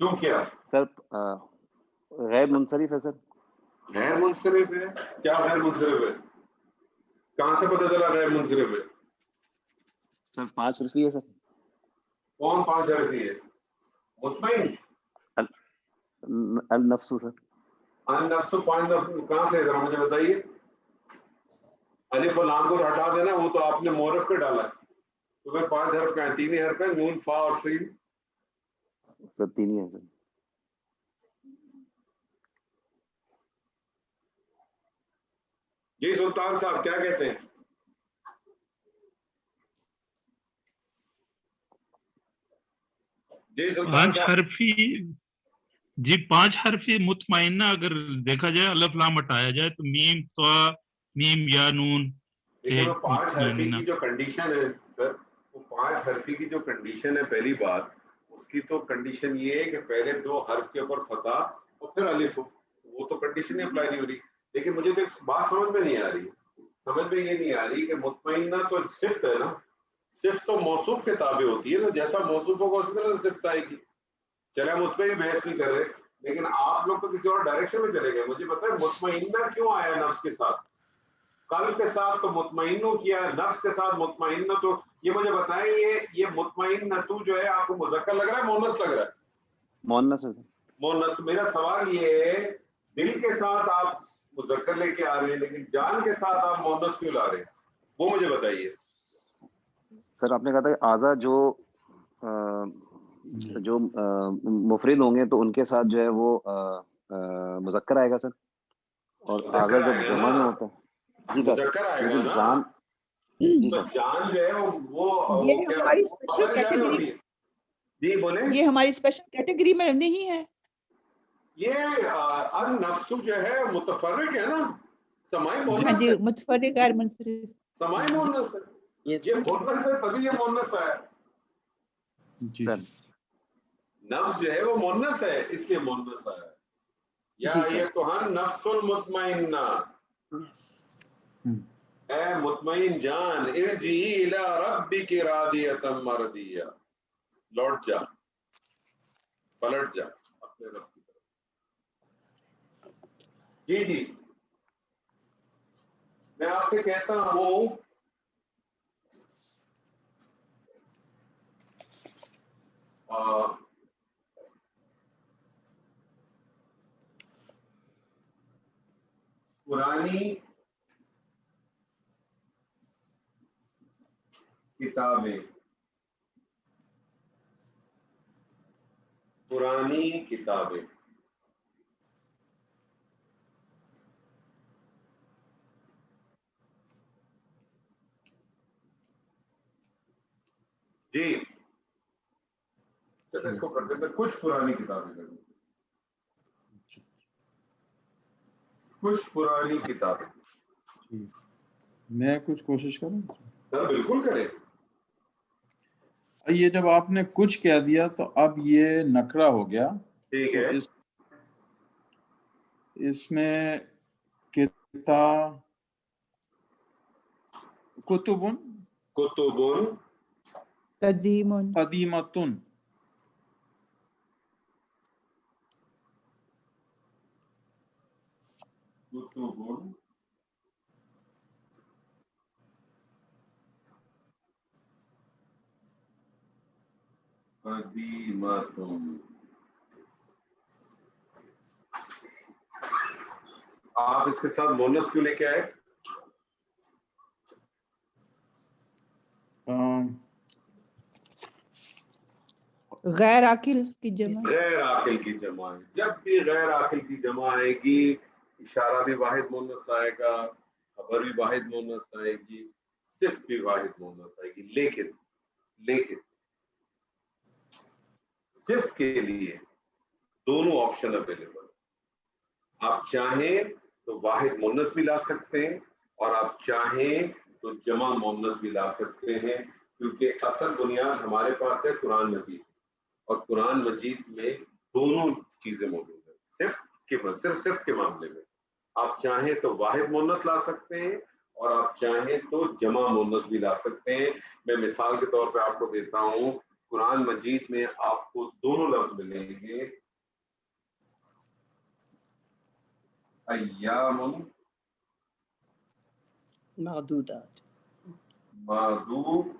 کیوں کیا سر غیر منصرف ہے سر. غیر منصرف ہے؟ کیا غیر منصرف ہے؟ کہاں سے پتہ چلا غیر منصرف ہے؟ سر 5 حرفی ہے سر. کون 5 حرفی ہے؟ مطمئن النفس سر. النفس 5 حرف کہاں سے ہے ذرا مجھے بتائیے. الف اور لام کو ہٹا دینا، وہ تو آپ نے معرف پہ ڈالا ہے، تو پھر 5 حرف کا ہے، 3 ہی حرف ہے، نون فا اور سین. سر 3 ہی ہے سر. جی سلطان صاحب کیا کہتے ہیں؟ جی سلطان 5 صاحب. حرفی جی 5 حرفی مطمئنہ اگر دیکھا جائے الف لام ہٹایا جائے تو میم طا میم یا نون. لیکن وہ 5 حرفی کی جو کنڈیشن ہے سر، وہ 5 حرفی کی جو کنڈیشن ہے، پہلی بات اس کی تو کنڈیشن یہ ہے کہ پہلے 2 حرف کے اوپر فتح اور پھر الف ہو، وہ تو کنڈیشن ہی اپلائی نہیں ہو رہی. لیکن مجھے تو ایک بات سمجھ میں نہیں آ رہی، سمجھ میں یہ نہیں آ رہی کہ مطمئنہ تو صفت ہے نا، صفت تو موصوف کے تابع ہوتی ہے نا، جیسا موصوف ہوگا اسی طرح سے صفت آئے گی. چلے ہم اس پہ بھی بحث نہیں کر رہے، لیکن آپ لوگ تو کسی اور ڈائریکشن میں چلے گئے. مجھے پتا ہے مطمئنہ کیوں آیا نفس کے ساتھ، قلب کے ساتھ تو مطمئنو کیا ہے، نفس کے ساتھ مطمئنہ. تو یہ مجھے بتائیں یہ مطمئنہ تو جو ہے آپ کو مذکر لگ رہا ہے مونس لگ رہا ہے؟ مونس ہے سر. مونس. میرا سوال یہ ہے دل کے ساتھ آپ مذکر لے کے آ رہے ہیں لیکن جان کے ساتھ آپ مونس کیوں لا رہے ہیں، وہ مجھے بتائیے. سر آپ نے کہا تھا کہ اعضا جو مفرد ہوں گے تو ان کے ساتھ جو ہے وہ مذکر آئے گا سر، اور اعضا مذکر جب آئے گا جمع میں نا، ہوتا ہے. جی سر. مذکر آئے گا لیکن نا. جان جی تو سر جان جو ہے وہ یہ کیا ہماری اسپیشل ہماری جان کیٹیگری، ہوتی ہے. جی بولیں. یہ ہماری اسپیشل کیٹیگری میں نہیں ہے. یہ النفس جو ہے متفرق ہے نا، سمائی ہاں مونس جی، ہے، متفرق غیر منصرف. سمائی مونس ہے. یہ مونس ہے تبھی یہ مونس ہے. جی سر. نفس جو ہے وہ مونس ہے اس لیے مونس ہے. یا جی سر. یہ تو ہن نفس المطمئنہ، اے مطمئن جان، ارجعی الی ربک راضیۃ مرضیہ، لوٹ جا، پلٹ جا اپنے رب کی طرف. جی جی میں آپ سے کہتا ہوں پرانی کتابیں، پرانی کتابیں جی چلو اس کو کرتے ہیں کچھ پرانی کتابیں کریں، کچھ پرانی کتابیں. میں کچھ کوشش کروں. سر بالکل کریں. یہ جب آپ نے کچھ کہہ دیا تو اب یہ نکرا ہو گیا. ٹھیک تو ہے. اس میں کتبن کتبن قدیم، قدیمتن، کتبن قدیمتن. آپ اس کے ساتھ مونس کیوں لے کے آئے؟ غیر عاقل کی جمع. غیر عاقل کی جمع ہے. جب بھی غیر عاقل کی جمع آئے گی اشارہ بھی واحد مونس آئے گا، خبر بھی واحد مونس آئے گی، صفت بھی واحد مونس آئے گی. لیکن صفت کے لیے دونوں آپشن اویلیبل. آپ چاہیں تو واحد مونس بھی لا سکتے ہیں اور آپ چاہیں تو جمع مونس بھی لا سکتے ہیں، کیونکہ اصل بنیاد ہمارے پاس ہے قرآن مجید، اور قرآن مجید میں دونوں چیزیں موجود ہیں. صرف صفت کے معاملے میں آپ چاہیں تو واحد مونس لا سکتے ہیں اور آپ چاہیں تو جمع مونس بھی لا سکتے ہیں. میں مثال کے طور پہ آپ کو دیتا ہوں, قرآن مجید میں آپ کو دونوں لفظ ملیں گے, ایام معدودات. معدودۃ,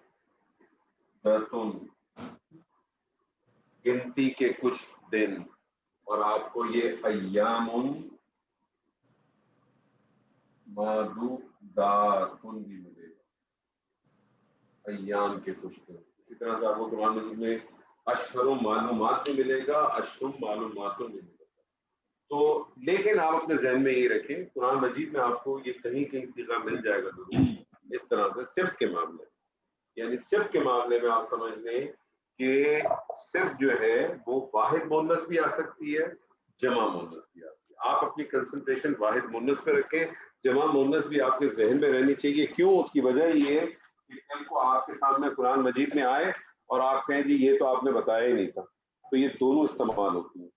گنتی کے کچھ دن, اور آپ کو یہ ایام معدودات بھی ملے گا, ایام کے کچھ دن. اسی طرح سے آپ کو قرآن مجید میں اشہر معلومات بھی ملے گا, اشہر معلومات بھی ملے گا. تو لیکن آپ اپنے ذہن میں یہ رکھیں, قرآن مجید میں آپ کو یہ کہیں کہیں صیغہ مل جائے گا ضرور. اس طرح سے صفت کے معاملے, یعنی صفت کے معاملے میں آپ سمجھ لیں کہ صرف جو ہے وہ واحد مؤنث بھی آ سکتی ہے, جمع مؤنث بھی آ سکتی ہے. آپ اپنی کنسنٹریشن واحد مؤنث پہ رکھیں, جمع مؤنث بھی آپ کے ذہن میں رہنی چاہیے. کیوں؟ اس کی وجہ یہ ہے کہ کل کو آپ کے سامنے قرآن مجید میں آئے اور آپ کہیں جی یہ تو آپ نے بتایا ہی نہیں تھا, تو یہ دونوں استعمال ہوتی ہیں.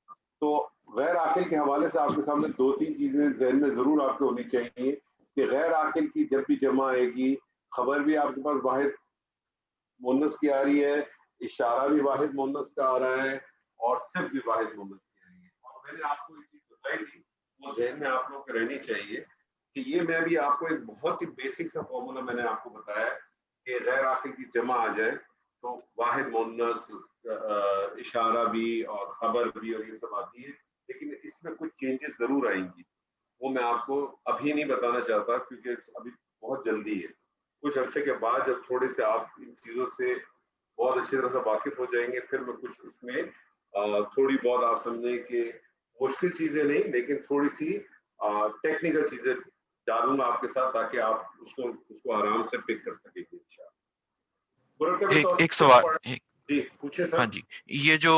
تو غیر عاقل کے حوالے سے آپ کے سامنے دو تین چیزیں ذہن میں ضرور آپ کو ہونی چاہیے کہ غیر عاقل کی جب بھی جمع آئے گی, خبر بھی آپ کے پاس واحد مؤنث کی آ رہی ہے, اشارہ بھی واحد مؤنث کا آ رہا ہے, اور صرف بھی واحد مؤنث کی آ رہی ہے. اور میں نے آپ کو ایک چیز بتائی تھی, وہ ذہن میں آپ لوگوں کو رہنی چاہیے کہ یہ میں بھی آپ کو ایک بہت ہی بیسک سا فارمولا میں نے آپ کو بتایا کہ غیر عاقل کی جمع آ جائے تو واحد مؤنث, اشارہ بھی اور خبر بھی, اور یہ سب آتی ہے. لیکن اس میں کچھ چینجز ضرور آئیں گی, وہ میں آپ کو ابھی نہیں بتانا چاہتا کیونکہ ابھی بہت جلدی ہے. کچھ عرصے کے بعد جب تھوڑے سے آپ ان چیزوں سے بہت اچھی طرح سے واقف ہو جائیں گے, پھر میں کچھ اس میں تھوڑی بہت آپ سمجھیں کہ مشکل چیزیں نہیں لیکن تھوڑی سی ٹیکنیکل چیزیں ڈالوں گا آپ کے ساتھ تاکہ آپ اس کو آرام سے پک کر سکیں گے انشاءاللہ. ایک سوال. جی پوچھیں سر. ہاں جی, یہ جو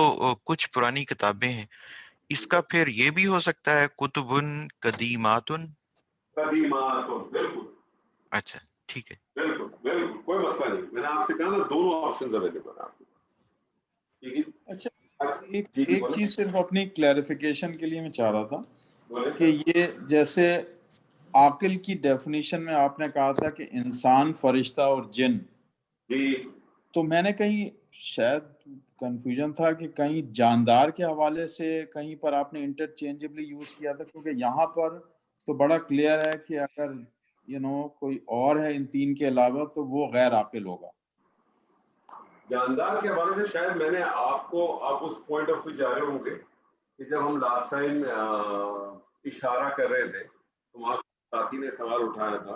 کچھ پرانی کتابیں ہیں, اس کا پھر یہ بھی ہو سکتا ہے کتبن قدیماتن؟ بالکل. اچھا ٹھیک ہے, بالکل بالکل کوئی مسئلہ نہیں. میں نے آپ سے کہا نا دونوں آپشن اویلیبل ہیں آپ کو. ٹھیک ہے. اچھا ایک چیز صرف اپنی کلیریفیکیشن کے لیے میں چاہ رہا تھا کہ یہ جیسے عاقل کی ڈیفینیشن میں آپ نے کہا تھا کہ انسان, فرشتہ اور جن, جی تو میں نے کہیں شاید کنفیوژن تھا کہ کہیں جاندار کے حوالے سے کہیں پر آپ نے انٹرچینجبلی یوز کیا تھا, کیونکہ یہاں پر تو بڑا کلیئر ہے کہ اگر کوئی اور ہے ان تین کے علاوہ تو وہ غیر عاقل ہوگا. جاندار کے حوالے سے شاید میں نے آپ اس پوائنٹ آف ویو جا رہے ہوں گے کہ جب ہم لاسٹ ٹائم اشارہ کر رہے تھے تو وہاں ساتھی نے سوال اٹھایا تھا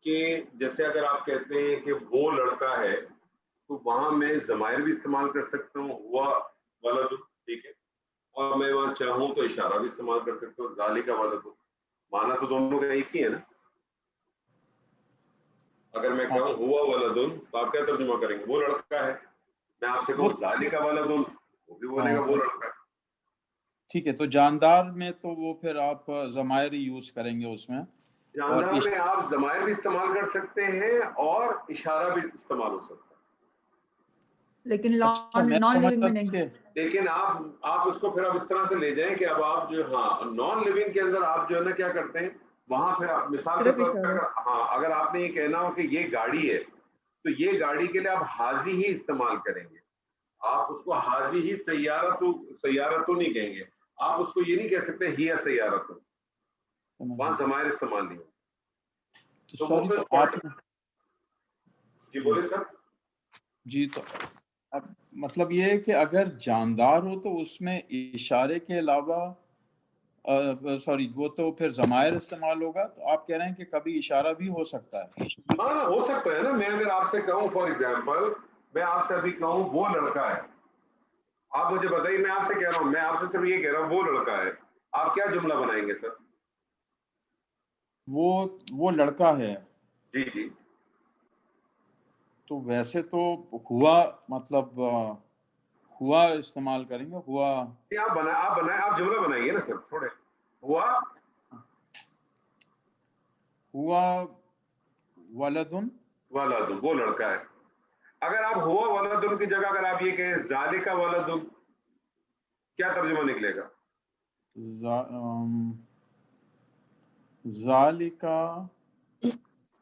کہ جیسے اگر آپ کہتے ہیں کہ وہ لڑکا ہے تو وہاں میں ضمائر بھی استعمال کر سکتا ہوں, ہوا ولد, ٹھیک ہے, اور میں وہاں چاہوں تو اشارہ بھی استعمال کر سکتا ہوں, ذالک ولد. مانا تو دونوں کا ایک ہی ہے نا. اگر میں کہوں ہوا ولدن تو آپ کیا ترجمہ کریں گے؟ وہ لڑکا ہے. میں آپ سے کہوں ذالک ولدن, وہ بھی بولے گا وہ لڑکا ہے. ٹھیک ہے, تو جاندار میں تو وہ پھر آپ ضمائر ہی یوز کریں گے اس میں. جاندار میں آپ ضمائر بھی استعمال کر سکتے ہیں اور اشارہ بھی استعمال ہو سکتا ہے, لیکن نان لیونگ میں نہیں. لیکن آپ اس کو پھر اب اس طرح سے لے جائیں کہ اب آپ جو نان لیونگ کے اندر آپ جو ہے نا کیا کرتے ہیں وہاں پھر آپ مثال کے طور پر اگر آپ نے یہ کہنا ہو کہ یہ گاڑی ہے تو یہ گاڑی کے لیے آپ حاضی ہی استعمال کریں گے. آپ اس کو حاضی ہی سیارتو نہیں کہیں گے. آپ اس کو یہ نہیں کہہ سکتے ہی سیارتو, وہاں ضمائر استعمال نہیں ہوگا. جی بولے سر. جی تو اب مطلب یہ ہے کہ اگر جاندار ہو تو اس میں اشارے کے علاوہ وہ تو پھر ضمائر استعمال ہوگا. تو آپ کہہ رہے ہیں کہ کبھی اشارہ بھی ہو سکتا ہے؟ ہاں ہو سکتا ہے نا. میں اگر آپ سے کہوں فار ایگزامپل, میں آپ سے ابھی کہوں وہ لڑکا ہے, آپ مجھے بتائیے, میں آپ سے کہہ رہا ہوں, میں آپ سے صرف یہ کہہ رہا ہوں وہ لڑکا ہے, آپ کیا جملہ بنائیں گے سر؟ وہ لڑکا ہے. جی جی تو ویسے تو ہوا مطلب ہوا استعمال کریں گے. ہوا آپ جملہ بنائیے نا سر تھوڑے. ہوا ولدن وہ لڑکا ہے. اگر آپ ہوا ولدن کی جگہ اگر آپ یہ کہیں ذالک ولدن, کیا ترجمہ نکلے گا؟ ذالک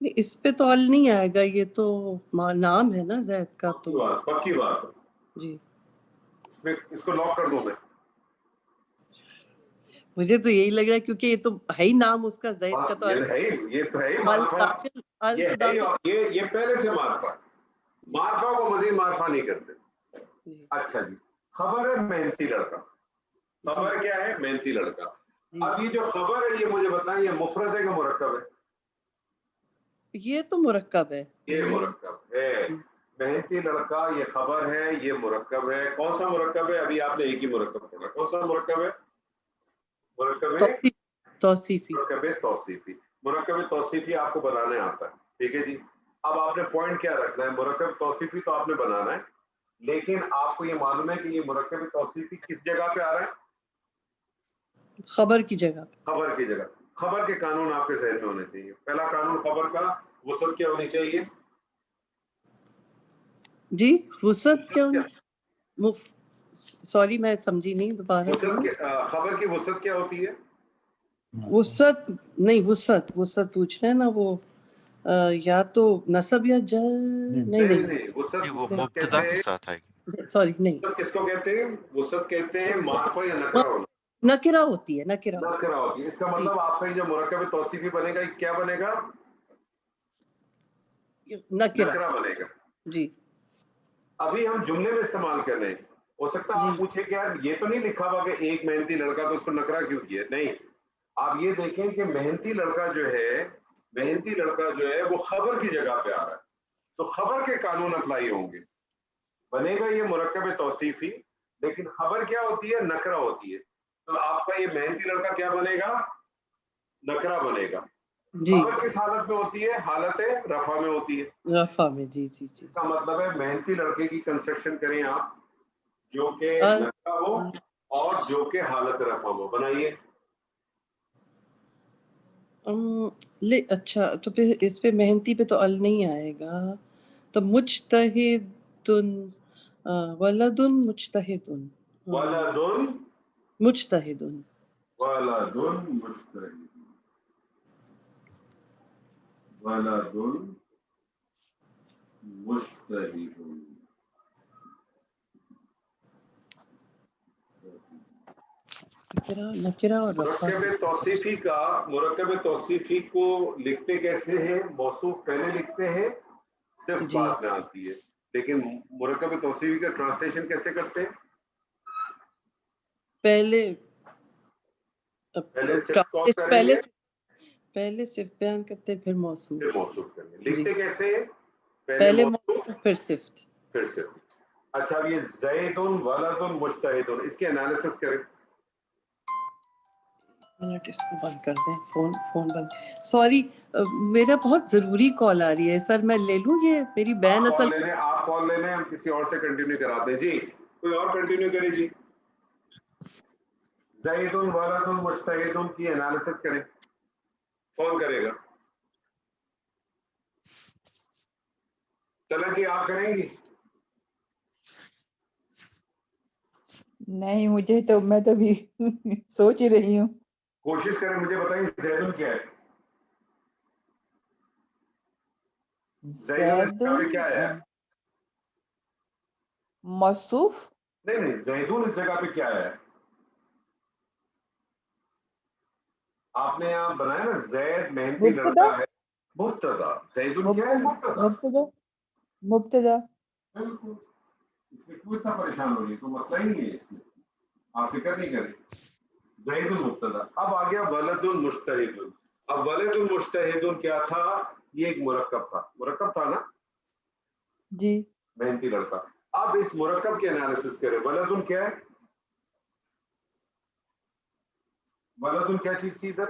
نہیں اس پہ تو ال نہیں آئے گا, یہ تو نام ہے نا زید کا, تو پکی بات جی اس میں اس کو لاک کر دوں میں. مجھے تو یہی لگ رہا ہے کیونکہ یہ تو ہے ہی نام اس کا زید کا, تو یہ ہے یہ تو ہے ہی ال معرفہ. داخل, ال یہ تو ہے داخل. یہ پہلے سے معرفہ کو مزید معرفہ نہیں کرتے. جی اچھا جی, خبر ہے محنتی لڑکا. خبر کیا ہے؟ محنتی لڑکا. اب یہ جو خبر ہے یہ مجھے بتائیں یہ مفرد ہے کہ مرکب ہے؟ یہ تو مرکب ہے. یہ مرکب ہے. محنتی لڑکا یہ خبر ہے, یہ مرکب ہے. کون سا مرکب ہے؟ ابھی آپ نے ایک ہی مرکب پڑھا. کون سا مرکب ہے؟ مرکب توصیفی. مرکب توصیفی. مرکب توصیفی آپ کو بنانے آتا ہے, ٹھیک ہے جی. اب آپ نے پوائنٹ کیا رکھنا ہے؟ مرکب توصیفی تو آپ نے بنانا ہے, لیکن آپ کو یہ معلوم ہے کہ یہ مرکب توصیفی کس جگہ پہ آ رہا ہے؟ خبر کی جگہ. خبر کی جگہ. خبر کے قانون آپ کے ذہن میں ہونے چاہیے. پہلا قانون خبر کا وسعت کیا ہونی چاہیے؟ جی وسعت کیا ہونی؟ سوری میں سمجھی نہیں, دوبارہ خبر کی وسعت کیا ہوتی ہے؟ وسعت نہیں, وسعت پوچھ رہے ہیں نا وہ, یا تو نصب یا جر. نہیں وسعت وہ مبتدا کے ساتھ آئے گی. سوری نہیں. کس کو کہتے ہیں؟ وسعت کہتے ہیں معرفہ یا نکرہ ہونا. نکرہ ہوتی ہے, نکرہ ہوتی ہے. اس کا مطلب آپ کا جو مرکب توصیفی بنے گا کیا بنے گا؟ نکرہ بنے گا. جی ابھی ہم جملے میں استعمال کر رہے ہیں. ہو سکتا ہے آپ پوچھیں کہ یار یہ تو نہیں لکھا ہوا کہ ایک محنتی لڑکا, تو اس کو نکرہ کیوں کیا؟ نہیں, آپ یہ دیکھیں کہ محنتی لڑکا جو ہے وہ خبر کی جگہ پہ آ رہا ہے, تو خبر کے قانون اپلائی ہوں گے. بنے گا یہ مرکب توصیفی, لیکن خبر کیا ہوتی ہے؟ نکرہ ہوتی ہے. تو آپ کا یہ محنتی لڑکا کیا بنے گا؟ نکرہ بنے گا. خبر کس حالت میں ہوتی ہے؟ حالت رفع میں ہوتی ہے. رفع میں. جی جی جی. اس کا مطلب ہے محنتی لڑکے کی کنسٹرکشن کریں آپ جو کہ نکرہ ہو اور جو کہ حالت رفع ہو. بنائیے. اچھا تو پھر اس پہ محنتی پہ تو ال نہیں آئے گا, تو مجتہد ولد مجتہد. ولد مجتہد. ولد مجتہد. ولد مجتہد. نکرہ اور رفع. مرکب توصیفی کو لکھتے کیسے ہیں؟ موصوف پہلے لکھتے ہیں, صرف بعد میں آتی ہے. لیکن مرکب توصیفی کا ٹرانسلیشن کیسے کرتے ہیں؟ پہلے صرف بیان کرتے پھر موصوف. کریں. لکھتے کیسے ہیں؟ پہلے موصوف پھر صفت. اچھا, اب یہ زید ولد مجتہد, اس کی انالیسس کریں. منٹ اس کو بند کر دیں, فون بند. سوری میرا بہت ضروری کال آ رہی ہے سر, میں لے لوں یہ میری بہن اصل. آپ کال لے لیں, ہم کسی اور سے کنٹینیو کراتے ہیں. جی کوئی اور کنٹینیو کرے. جی زید ولد مجتہد کی انالیسس کریں. کون کرے گا؟ چلیں جی آپ کریں گی. نہیں مجھے تو, میں تو بھی سوچ ہی رہی ہوں. کوشش کریں, مجھے بتائیں زیدن کیا ہے؟ زیدن کیا ہے؟ موصوف. نہیں, زیدون اس جگہ پہ کیا ہے؟ آپ نے یہاں بنایا نا زید محنتی لڑکا ہے. مبتدا. زیدن کیا ہے؟ مبتدا. بالکل, اس میں کوئی اتنا پریشان ہو رہی ہے, تو مسئلہ ہی نہیں ہے اس میں, آپ فکر نہیں کریں. زید مبتدا. اب آ گیا ولد مجتہد. اب ولد مجتہد کیا تھا؟ یہ ایک مرکب تھا نا جی, محنتی لڑکا. اب اس مرکب کے انالیسس کریں. ولد کیا ہے؟ ولد کیا چیز تھی ادھر؟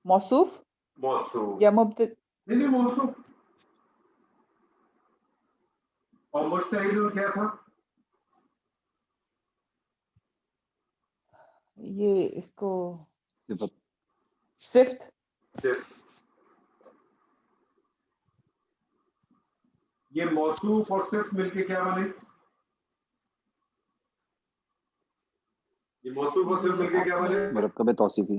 موصوف یا مبتدا؟ نہیں موصوف. اور مجتہد کیا تھا؟ یہ اس کو صفت. یہ موصوف اور صفت مل کے کیا بنے؟ یہ موصوف اور صفت مل کے کیا بنے؟ مرکب توصیفی.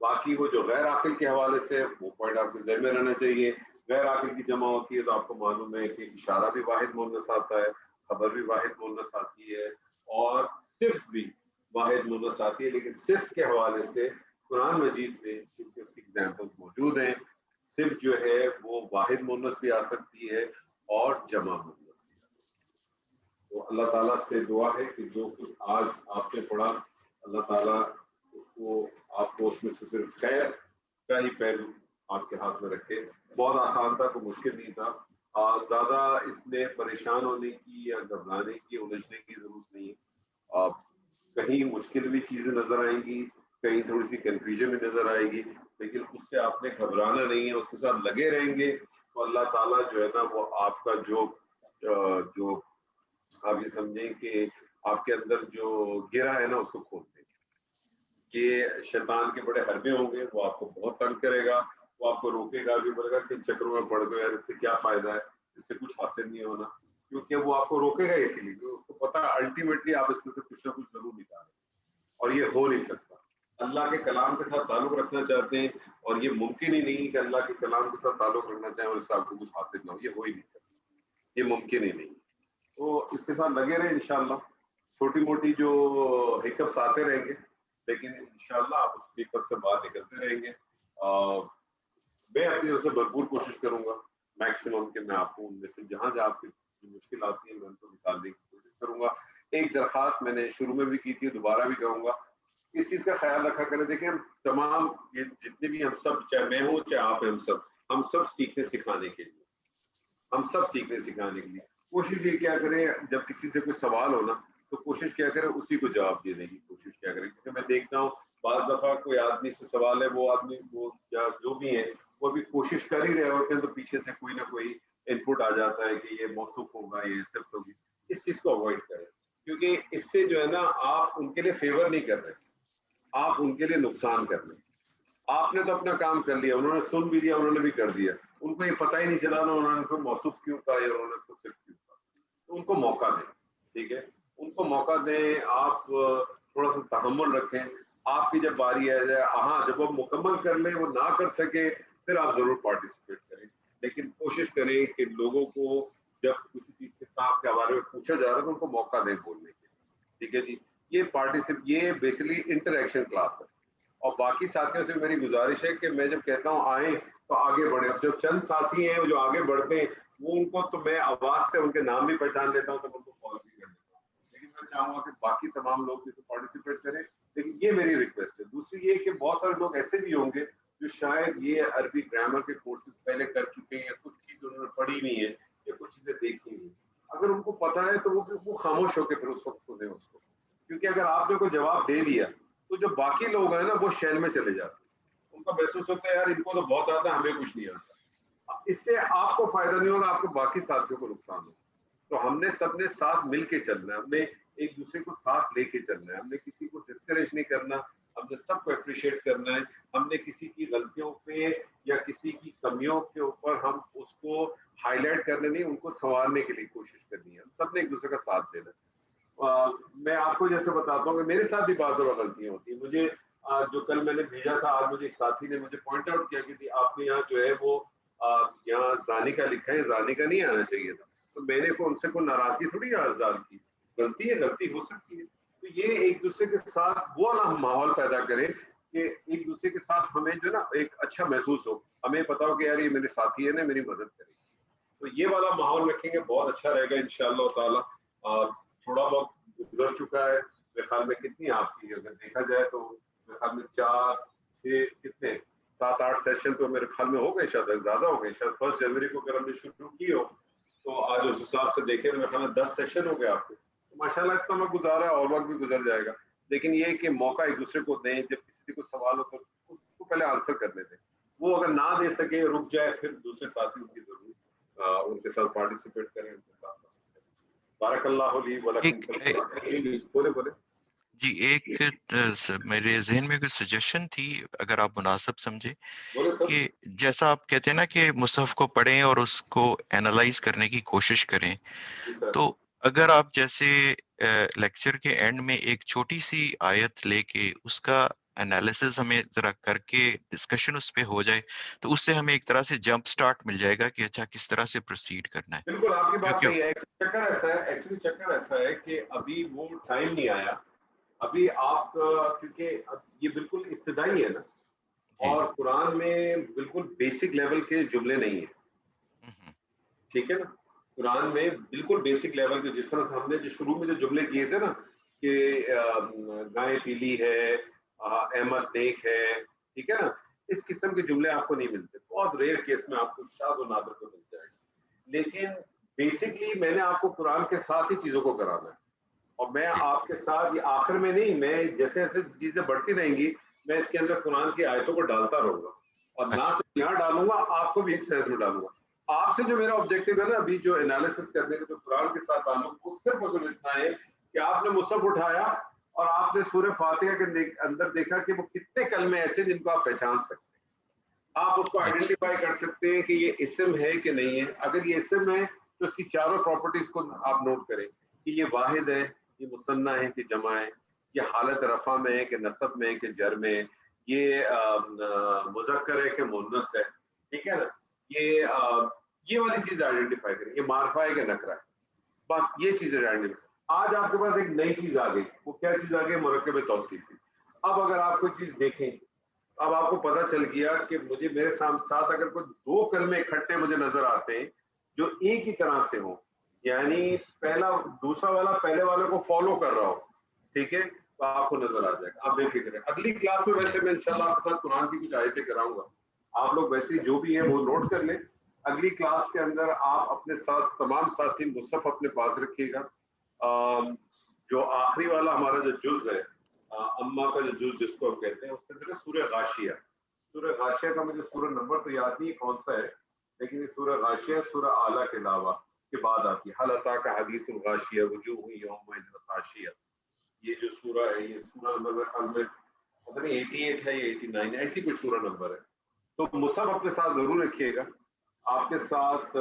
باقی وہ جو غیر عاقل کے حوالے سے وہ پوائنٹ آپ کے ذہن میں رہنا چاہیے. غیر عاقل کی جمع ہوتی ہے تو آپ کو معلوم ہے کہ اشارہ بھی واحد مونس آتا ہے, خبر بھی واحد مونس آتی ہے, اور صرف بھی واحد مونس آتی ہے. لیکن صرف کے حوالے سے قرآن مجید میں کیونکہ اس کی ایگزامپل موجود ہیں, صرف جو ہے وہ واحد مونس بھی آ سکتی ہے اور جمع مونس بھی. تو اللہ تعالیٰ سے دعا ہے کہ جو کچھ آج آپ نے پڑھا اللہ تعالیٰ وہ آپ کو اس میں سے صرف خیر کا ہی پہلو آپ کے ہاتھ میں رکھے. بہت آسان تھا, کوئی مشکل نہیں تھا. زیادہ اس میں پریشان ہونے کی یا گھبرانے کی الجھنے کی ضرورت نہیں ہے. کہیں مشکل بھی چیزیں نظر آئیں گی, کہیں تھوڑی سی کنفیوژن بھی نظر آئے گی, لیکن اس سے آپ نے گھبرانا نہیں ہے, اس کے ساتھ لگے رہیں گے تو اللہ تعالیٰ جو ہے نا وہ آپ کا جو آپ یہ سمجھیں کہ آپ کے اندر جو گرا ہے نا اس کو کھول دیں گے. کہ شیطان کے بڑے حربے ہوں گے, وہ آپ کو بہت تنگ کرے گا, وہ آپ کو روکے گا بھی, بولے گا کہ چکروں میں پڑ گئے یار, اس سے کیا فائدہ ہے, اس سے کچھ حاصل نہیں ہونا. کیونکہ وہ آپ کو روکے گا اسی لیے, اس کو پتا الٹیمیٹلی آپ اس میں سے کچھ نہ کچھ ضرور نکالیں, اور یہ ہو نہیں سکتا. اللہ کے کلام کے ساتھ تعلق رکھنا چاہتے ہیں اور یہ ممکن ہی نہیں کہ اللہ کے کلام کے ساتھ تعلق رکھنا چاہیں اور اس سے آپ کو کچھ حاصل نہ ہو, یہ ہو ہی نہیں سکتا, یہ ممکن ہی نہیں. تو اس کے ساتھ لگے رہیں انشاءاللہ. چھوٹی موٹی جو ہکپس آتے رہیں گے لیکن انشاءاللہ آپ اس پیپر سے باہر نکلتے رہیں گے. میں اپنی طرف سے بھرپور کوشش کروں گا میکسیمم کہ میں آپ کو ان میں سے جہاں آپ کی مشکل آتی ہے میں ان کو نکالنے کی کوشش کروں گا. ایک درخواست میں نے شروع میں بھی کی تھی, دوبارہ بھی کروں گا, اس چیز کا خیال رکھا کریں. دیکھیں ہم تمام یہ جتنے بھی ہم سب, چاہے میں ہوں چاہے آپ ہیں, ہم سب سیکھنے سکھانے کے لیے کوشش یہ کیا کریں, جب کسی سے کوئی سوال ہونا تو کوشش کیا کریں اسی کو جواب دینے کی کوشش کیا کریں. کیونکہ میں دیکھتا ہوں بعض دفعہ کوئی آدمی سے سوال ہے, وہ آدمی وہ یا جو بھی ہے وہ بھی کوشش کر ہی رہے ہوتے ہیں تو پیچھے سے کوئی نہ کوئی انپٹ آ جاتا ہے کہ یہ موصوف ہوگا, یہ صرف ہوگی. اس چیز کو اوائڈ کریں کیونکہ اس سے جو ہے نا آپ ان کے لیے فیور نہیں کر رہے, آپ ان کے لیے نقصان کر رہے ہیں. آپ نے تو اپنا کام کر لیا, انہوں نے سن بھی دیا, انہوں نے بھی کر دیا, ان کو یہ پتہ ہی نہیں چلا نا انہوں نے کو موصوف کیوں کہا یا انہوں نے اس کو صرف کیوں کہا. تو ان کو موقع دیں, ٹھیک ہے, ان کو موقع دیں. آپ تھوڑا سا تحمل رکھیں. آپ کی جب باری آ جائے, ہاں جب وہ مکمل کر لیں, وہ نہ کر سکے پھر آپ ضرور پارٹیسپیٹ کریں. لیکن کوشش کریں کہ لوگوں کو جب کسی چیز کے کام کے حوالے میں پوچھا جا رہا ہے تو ان کو موقع دیں بولنے کے, ٹھیک ہے جی. یہ بیسیکلی انٹریکشن کلاس ہے. اور باقی ساتھیوں سے میری گزارش ہے کہ میں جب کہتا ہوں آئیں تو آگے بڑھیں. اب جو چند ساتھی ہیں جو آگے بڑھتے ہیں وہ ان کو تو میں آواز سے ان کے نام بھی پہچان لیتا ہوں تو ان کو کال بھی کر لیتا ہوں. لیکن میں چاہوں گا کہ باقی تمام لوگ بھی پارٹیسپیٹ کریں. لیکن یہ میری ریکویسٹ ہے. دوسری یہ کہ بہت سارے لوگ ایسے بھی ہوں گے جو شاید یہ عربی گرامر کے کورسز پہلے کر چکے ہیں یا کچھ چیز انہوں نے پڑھی نہیں ہے یا کچھ چیزیں دیکھی نہیں. اگر ان کو پتہ ہے تو وہ خاموش ہو کے پھر اس وقت سنیں اس کو, کیونکہ اگر آپ نے کوئی جواب دے دیا تو جو باقی لوگ ہیں نا وہ شیل میں چلے جاتے ہیں. ان کا محسوس ہوتا ہے یار ان کو تو بہت آتا ہے, ہمیں کچھ نہیں آتا. اس سے آپ کو فائدہ نہیں ہوگا, آپ کو باقی ساتھیوں کو نقصان ہوگا. تو ہم نے سب نے ساتھ مل کے چلنا ہے, ہم نے ایک دوسرے کو ساتھ لے کے چلنا ہے, ہم نے کسی کو ڈسکریج نہیں کرنا, ہم نے سب کو اپریشیٹ کرنا ہے. ہم نے کسی کی غلطیوں پہ یا کسی کی کمیوں کے اوپر ہم اس کو ہائی لائٹ کرنے نہیں, ان کو سنوارنے کے لیے کوشش کرنی ہے. ہم سب نے ایک دوسرے کا ساتھ دینا ہے. میں آپ کو جیسے بتاتا ہوں کہ میرے ساتھ بھی بعض دفعہ غلطیاں ہوتی ہیں. مجھے جو کل میں نے بھیجا تھا, آج مجھے ایک ساتھی نے مجھے پوائنٹ آؤٹ کیا کہ آپ نے یہاں جو ہے وہ یہاں زانی کا لکھا ہے, زانی کا نہیں آنا چاہیے تھا. تو میں نے ان سے کوئی ناراضگی تھوڑی اظہار کی, غلطی ہے, غلطی ہو سکتی ہے. تو یہ ایک دوسرے کے ساتھ وہ نہ ماحول پیدا کرے کہ ایک دوسرے کے ساتھ ہمیں جو ہے نا ایک اچھا محسوس ہو, ہمیں پتا ہو کہ یار یہ میرے ساتھی ہے نا, میری مدد کرے. تو یہ والا ماحول رکھیں گے بہت اچھا رہے گا انشاءاللہ تعالیٰ. تھوڑا بہت گزر چکا ہے میرے خیال میں. کتنی آپ کی اگر دیکھا جائے تو میرے خیال میں 4 سے کتنے 7-8 سیشن تو میرے خیال میں ہو گئے, شاید زیادہ ہو گئے. شاید 1 جنوری کو اگر ہم نے شروع کی ہو تو آج اس حساب سے دیکھیں تو میرے خیال میں 10 سیشن ہو گئے آپ کے. ماشاء اللہ اتنا میں گزارا ہے, اور وقت بھی گزر جائے گا. لیکن یہ کہ موقع ایک دوسرے کو دیں, جب کسی کو سوال ہو تو اس کو پہلے آنسر کرنے دیں. وہ اگر نہ دے سکے رک جائے, پھر دوسرے ساتھی ان کی ضرور ان کے ساتھ پارٹیسپیٹ کریں, ان کے ساتھ. بارک اللہ لی ولکم. بولے جی, ایک میرے ذہن میں کوئی سجیشن تھی اگر آپ مناسب سمجھے, کہ جیسا آپ کہتے ہیں نا کہ مصحف کو پڑھیں اور اس کو اینالائز کرنے کی کوشش کریں, تو اگر آپ جیسے لیکچر کے اینڈ میں ایک چھوٹی سی آیت لے کے اس کا انالیسز ہمیں ذرا کر کے ڈسکشن اس پہ ہو جائے تو اس سے ہمیں ایک طرح سے جمپ سٹارٹ مل جائے گا کہ اچھا کس طرح سے پروسیڈ کرنا ہے. بالکل آپ کی بات کیونکہ صحیح ہے. چکر ایسا ہے، ایکچولی چکر ایسا ہے کہ ابھی وہ ٹائم نہیں آیا. ابھی آپ کیونکہ یہ بالکل ابتدائی ہے نا، اور قرآن میں بالکل بیسک لیول کے جملے نہیں ہیں، ٹھیک ہے نا. قرآن میں بالکل بیسک لیول کے، جس طرح سے ہم نے جو شروع میں جو جملے کیے تھے نا کہ گائے پیلی ہے، احمد نیک ہے، ٹھیک ہے نا، اس قسم کے جملے آپ کو نہیں ملتے. بہت ریئر کیس میں آپ کو شاذ و نادر کو مل جائے گا. لیکن بیسکلی میں نے آپ کو قرآن کے ساتھ ہی چیزوں کو کرانا ہے، اور میں آپ کے ساتھ یہ آخر میں نہیں، میں جیسے جیسے چیزیں بڑھتی رہیں گی میں اس کے اندر قرآن کی آیتوں کو ڈالتا رہوں گا، اور نہ تو یہاں ڈالوں گا، آپ کو بھی ایک سینس میں ڈالوں گا. آپ سے جو میرا آبجیکٹو ہے نا ابھی جو انالیسس کرنے کا جو قرآن کے ساتھ تعلق، وہ صرف اصل اتنا ہے کہ آپ نے مصحف اٹھایا اور آپ نے سورہ فاتحہ کے اندر دیکھا کہ وہ کتنے کلمے ایسے جن کو آپ پہچان سکتے ہیں، آپ اس کو آئیڈینٹیفائی کر سکتے ہیں کہ یہ اسم ہے کہ نہیں ہے. اگر یہ اسم ہے تو اس کی چاروں پراپرٹیز کو آپ نوٹ کریں کہ یہ واحد ہے، یہ مثنی ہے کہ جمع ہے، یہ حالت رفع میں ہے کہ نصب میں ہے کہ جر میں ہے، یہ مذکر ہے کہ مؤنث ہے، ٹھیک ہے نا. یہ والی چیز آئیڈینٹیفائی کریں، یہ معرفہ ہے کہ نکرہ ہے، بس یہ چیزیں آئیڈینٹیفائی. آج آپ کے پاس ایک نئی چیز آ گئی، وہ کیا چیز آ گئی؟ مرکب توصیفی. اب اگر آپ کوئی چیز دیکھیں، اب آپ کو پتہ چل گیا کہ مجھے میرے ساتھ اگر کوئی دو کلمے اکٹھے مجھے نظر آتے ہیں جو ایک ہی طرح سے ہوں، یعنی پہلا دوسرا والا پہلے والے کو فالو کر رہا ہو، ٹھیک ہے، تو آپ کو نظر آ جائے گا. آپ بے فکر ہیں. اگلی کلاس میں ویسے میں انشاءاللہ آپ کے ساتھ قرآن کی کچھ آیتیں کراؤں گا، آپ لوگ ویسے جو بھی ہے وہ نوٹ کر لیں. اگلی کلاس کے اندر آپ اپنے ساتھ تمام ساتھی مصحف اپنے پاس رکھیے گا. جو آخری والا ہمارا جو جز ہے، اما کا جو جز جس کو ہم کہتے ہیں، اس کے اندر سورہ غاشیہ. سورہ غاشیہ کا مجھے سورہ نمبر تو یاد نہیں کون سا ہے، لیکن یہ سورہ غاشیہ سورہ اعلیٰ کے علاوہ کے بعد آتی ہے. حل اتاک حدیث الغاشیہ وجوہ یومئذ خاشیہ. یہ جو سورہ ہے، یہ سورہ نمبر میں خاص میں پتہ نہیں 88 ہے یا 89 ہے، ایسی کوئی سورہ نمبر ہے. تو مصحف اپنے ساتھ ضرور رکھیے گا. آپ کے ساتھ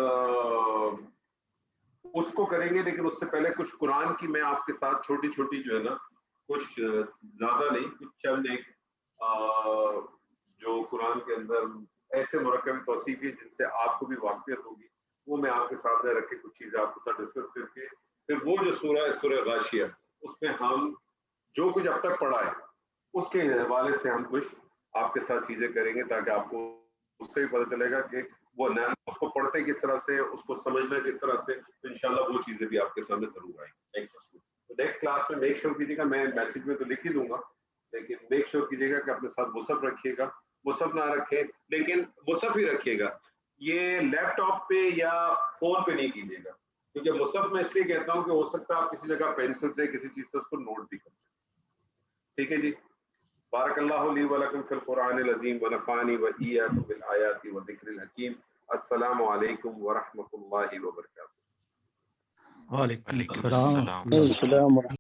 اس کو کریں گے، لیکن اس سے پہلے کچھ قرآن کی میں آپ کے ساتھ چھوٹی چھوٹی جو ہے نا، کچھ زیادہ نہیں، کچھ چند ایک جو قرآن کے اندر ایسے مرکب توصیفی ہیں جن سے آپ کو بھی واقفیت ہوگی، وہ میں آپ کے سامنے رکھ کے کچھ چیزیں آپ کے ساتھ ڈسکس کر کے پھر وہ جو سورہ ہے سورہ غاشیہ، اس میں ہم جو کچھ اب تک پڑھا ہے اس کے حوالے سے ہم کچھ آپ کے ساتھ چیزیں کریں گے، تاکہ آپ کو اس سے بھی پتہ چلے گا کہ وہ اس کو پڑھتے کس طرح سے، اس کو سمجھنا کس طرح سے. تو انشاءاللہ وہ چیزیں بھی آپ کے سامنے ضرور آئیں گی. نیکسٹ کلاس میں میک شیور کیجیے گا، میں میسج میں تو لکھ ہی دوں گا، لیکن میک شیور کیجیے گا کہ اپنے ساتھ مصحف رکھیے گا. مصحف نہ رکھیں لیکن مصحف ہی رکھیے گا. یہ لیپ ٹاپ پہ یا فون پہ نہیں کیجیے گا، کیونکہ مصحف میں اس لیے کہتا ہوں کہ ہو سکتا ہے آپ کسی جگہ پینسل سے کسی چیز سے اس کو نوٹ بھی کر سکیں. ٹھیک ہے جی. بارک اللہ لی ولکم فی القرآن العظیم ونفعنی وإیاکم بالآیات والذکر الحکیم. السلام علیکم ورحمۃ اللہ وبرکاتہ. وعلیکم وعلیکم السلام. السلام.